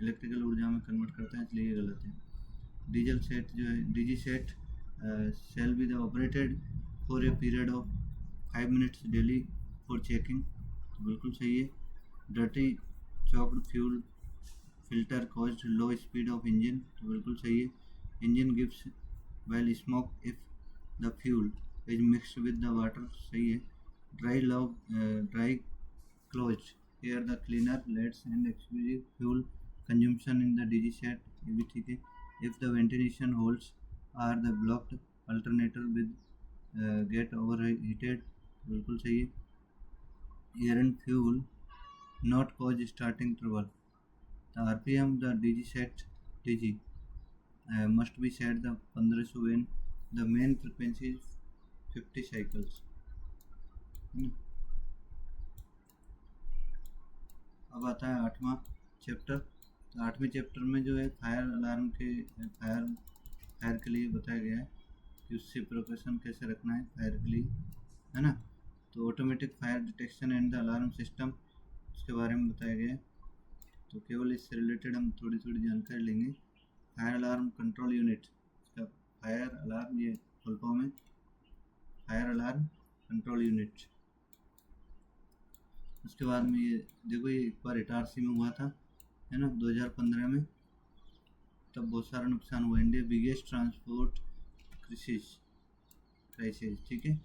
इलेक्ट्रिकल ऊर्जा में कन्वर्ट करता है, इसलिए ये गलत है। डीजल सेट जो है DG set shall be the operated for a period of 5 minutes daily for checking, तो बिल्कुल सही है। Dirty choked fuel filter caused low speed of engine, तो बिल्कुल सही है। Engine gives well smoke if the fuel is mixed with the water, सही है। Dry closed here the cleaner leads and exclusive fuel consumption in the DG set, ये भी ठीक है। if the ventilation holes are the blocked alternator with get overheated, बिल्कुल सही है। air and fuel not cause starting trouble, the RPM the DG set DG must be set the 1500 when the main frequency is 50 cycles। अब आता है 8वां चैप्टर। तो 8वें चैप्टर में जो है फायर अलार्म के फायर के लिए बताया गया है कि उससे प्रिकॉशन कैसे रखना है फायर के लिए, है ना। तो automatic fire detection and the alarm system, उसके बारे में बताया गया है। तो केवल इससे रिलेटेड हम थोड़ी थोड़ी जानकारी लेंगे। फायर अलार्म कंट्रोल यूनिट, इसका फायर अलार्म ये फुल फॉर्म है, फायर अलार्म कंट्रोल यूनिट। उसके बाद में ये देखो ये एक बार इटारसी में हुआ था, है ना, 2015 में, तब बहुत सारा नुकसान हुआ। इंडिया बिगेस्ट ट्रांसपोर्ट क्राइसिस, ठीक है।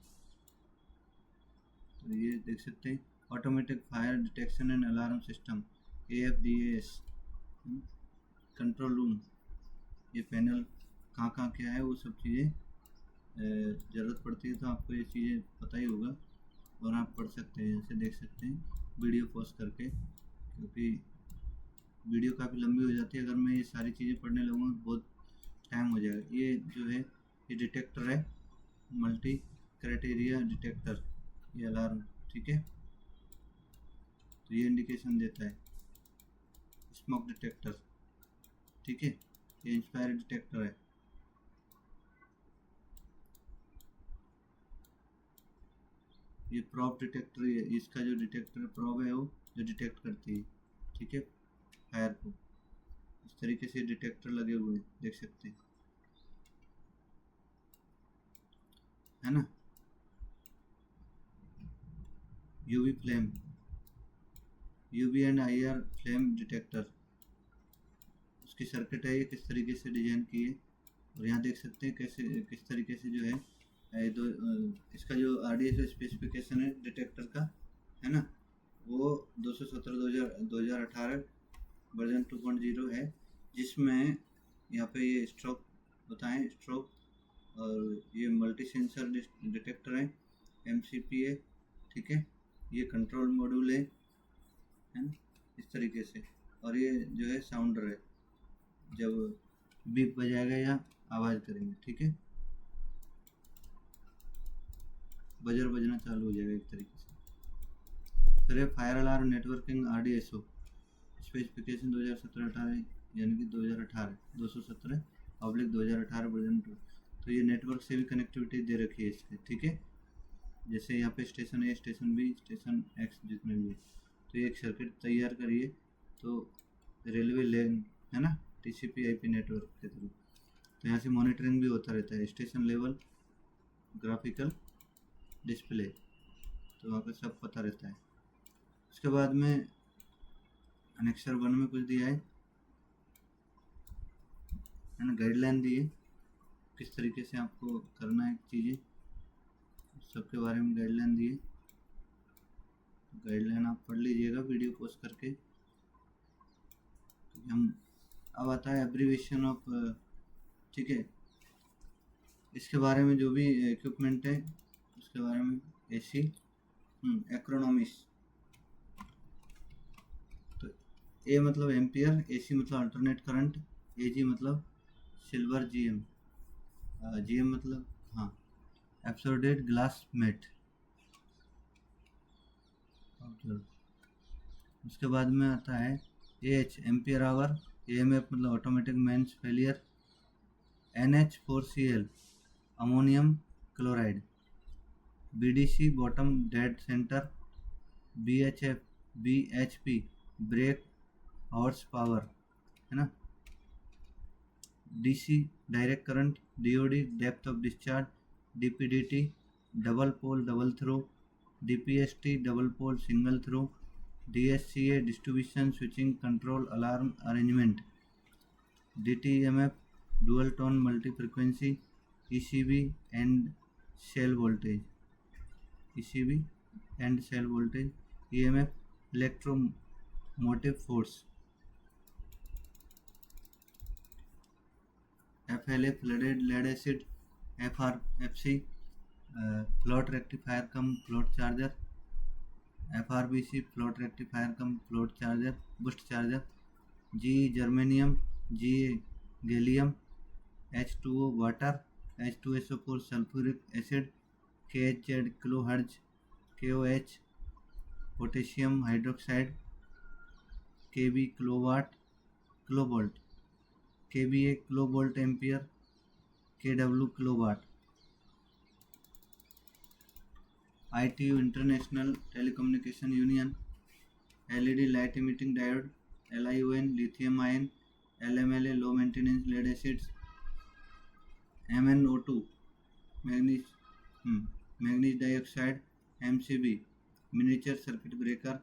तो ये देख सकते हैं automatic fire detection and alarm system AFDAS control room, ये पैनल कहाँ कहाँ क्या है वो सब चीज़ें ज़रूरत पड़ती है, तो आपको ये चीज़ें पता ही होगा और आप पढ़ सकते हैं, जैसे देख सकते हैं वीडियो पॉज करके, क्योंकि वीडियो काफ़ी लंबी हो जाती है। अगर मैं ये सारी चीज़ें पढ़ने लगूँगा बहुत टाइम हो जाएगा। ये जो है ये डिटेक्टर है, मल्टी क्राइटेरिया डिटेक्टर, ये अलार्म, ठीक है। तो ये इंडिकेशन देता है। स्मोक डिटेक्टर, ठीक है, ये इंस्पायर डिटेक्टर है। ये प्रॉप डिटेक्टर है, इसका जो डिटेक्टर प्रॉप है वो जो डिटेक्ट करती है, ठीक है, फायर को। इस तरीके से डिटेक्टर लगे हुए हैं, देख सकते हैं, है ना। UV flame, UV and IR flame detector, उसकी सर्किट है, ये किस तरीके से डिजाइन की है। और यहाँ देख सकते हैं कैसे किस तरीके से जो है इसका जो RDS स्पेसिफिकेशन है डिटेक्टर का, है ना, वो 217/2018 वर्जन 2.0 है, जिसमें यहाँ पे ये स्ट्रोक बताएं, स्ट्रोक, और ये मल्टी सेंसर डिटेक्टर है, MCP है, ठीक है। ये कंट्रोल मॉड्यूल है ना, इस तरीके से। और ये जो है साउंडर है, जब बीप बजाएगा या आवाज़ करेंगे, ठीक है, बजर बजना चालू हो जाएगा एक तरीके से। फिर fire alarm networking RDSO specification 2017-18 यानी कि 2018 217/2018 वर्जन 2। तो ये नेटवर्क से भी कनेक्टिविटी दे रखी है इसके, ठीक है। जैसे यहाँ पे स्टेशन ए, स्टेशन बी, स्टेशन एक्स जितने भी है, तो ये एक सर्किट तैयार करिए। तो रेलवे लेन है ना, टीसीपी आईपी नेटवर्क के थ्रू, तो यहाँ से मॉनिटरिंग भी होता रहता है, स्टेशन लेवल ग्राफिकल डिस्प्ले, तो वहाँ पर सब पता रहता है। उसके बाद में अनेक्सर 1 में कुछ दिया है ना, गाइडलाइन दी है किस तरीके से आपको करना है चीज़ें, सबके बारे में गाइडलाइन दी है। गाइडलाइन आप पढ़ लीजिएगा वीडियो पॉज करके। तो हम अब आता है एब्रीविएशन ऑफ, ठीक है, इसके बारे में जो भी इक्विपमेंट है उसके बारे में एसी एक्रोनॉमिस। तो ए मतलब एम्पियर, एसी मतलब अल्टरनेट करंट, एजी मतलब सिल्वर जीएम, जीएम मतलब हाँ एब्सोर्डेड ग्लास मेट। उसके बाद में आता है एच एम्पियर आवर, एएमएफ मतलब automatic mains failure, NH4Cl ammonium chloride, BDC bottom dead centre, BHF BHP brake horse power, है ना, DC direct current, DOD depth of discharge, DPDT double pole double throw, DPST double pole single throw, DSCA distribution switching control alarm arrangement, DTMF dual tone multi frequency, ECB end cell voltage, ECB end cell voltage, EMF electromotive force, FLA flooded lead acid, FRFC float rectifier cum float charger, FRBC float rectifier cum float charger boost charger, GE germanium, GA gallium, H2O water, H2SO4 sulphuric acid, KHZ kilohertz, KOH potassium hydroxide, KB kilowatt kilovolt, KBA kilovolt ampere, KW kilowatt, ITU international telecommunication union, LED light emitting diode, LION lithium ion, LMLA low maintenance lead acids, MnO2 manganese dioxide, MCB miniature circuit breaker,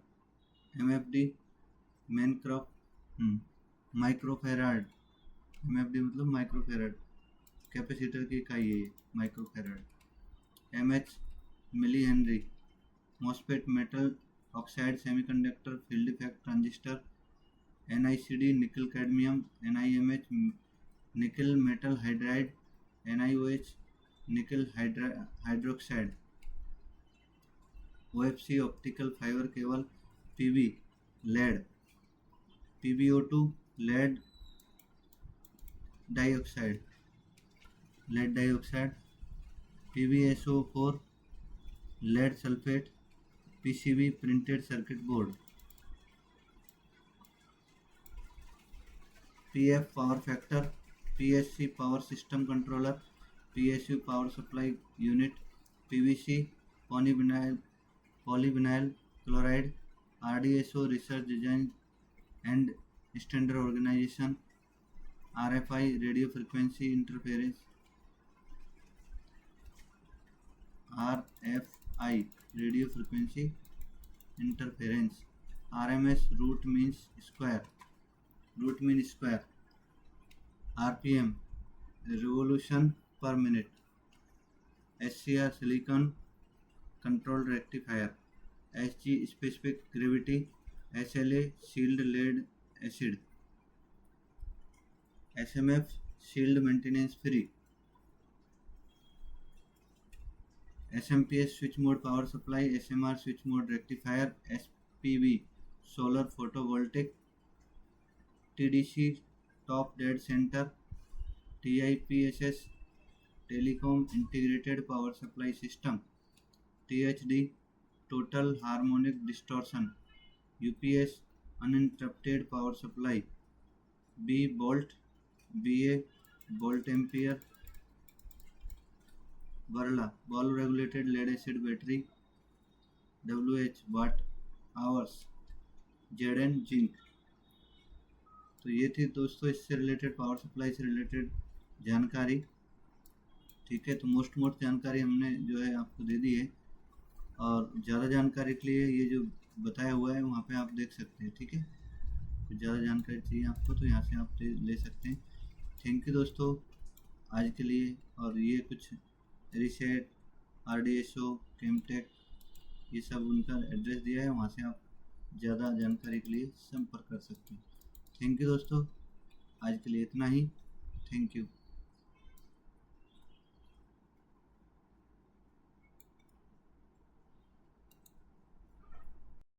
MFD मैनक्रॉफ्ट माइक्रोफेराड, MFD मतलब माइक्रोफेराड, कैपेसिटर की इकाई है ये microfarad, MH milli henry, MOSFET metal oxide semiconductor field effect transistor, NICD nickel cadmium, NIMH nickel metal hydride, NIOH nickel hydroxide, OFC optical fibre cable, PB lead, PbO2 lead dioxide, PbSO4 lead sulphate, PCB printed circuit board, PF power factor, PSC power system controller, PSU power supply unit, PVC polyvinyl chloride, RDSO research design and standard organisation, RFI radio frequency interference, RFI radio frequency interference, RMS root mean square, RPM revolution per minute, SCR silicon control rectifier, SG specific gravity, SLA shield lead acid, SMF shield maintenance free, SMPS switch mode power supply, SMR switch mode rectifier, SPV solar photovoltaic, TDC top dead centre, TIPSS telecom integrated power supply system, THD total harmonic distortion, UPS uninterrupted power supply, V volt, V A volt ampere, वर्ला valve regulated lead acid battery, W H watt hours, Z N zinc. तो ये थी दोस्तों इससे रिलेटेड, पावर सप्लाई से रिलेटेड जानकारी। ठीक है, तो मोस्ट जानकारी हमने जो है आपको दे दी है, और ज़्यादा जानकारी के लिए ये जो बताया हुआ है वहाँ पे आप देख सकते हैं। ठीक है, तो ज़्यादा जानकारी चाहिए आपको तो यहाँ से आप ले सकते हैं। थैंक यू दोस्तों आज के लिए। और ये कुछ रिसेट, RDSO, केमटेक, ये सब उनका एड्रेस दिया है, वहाँ से आप ज़्यादा जानकारी के लिए संपर्क कर सकते हैं। थैंक यू दोस्तों, आज के लिए इतना ही। Thank you.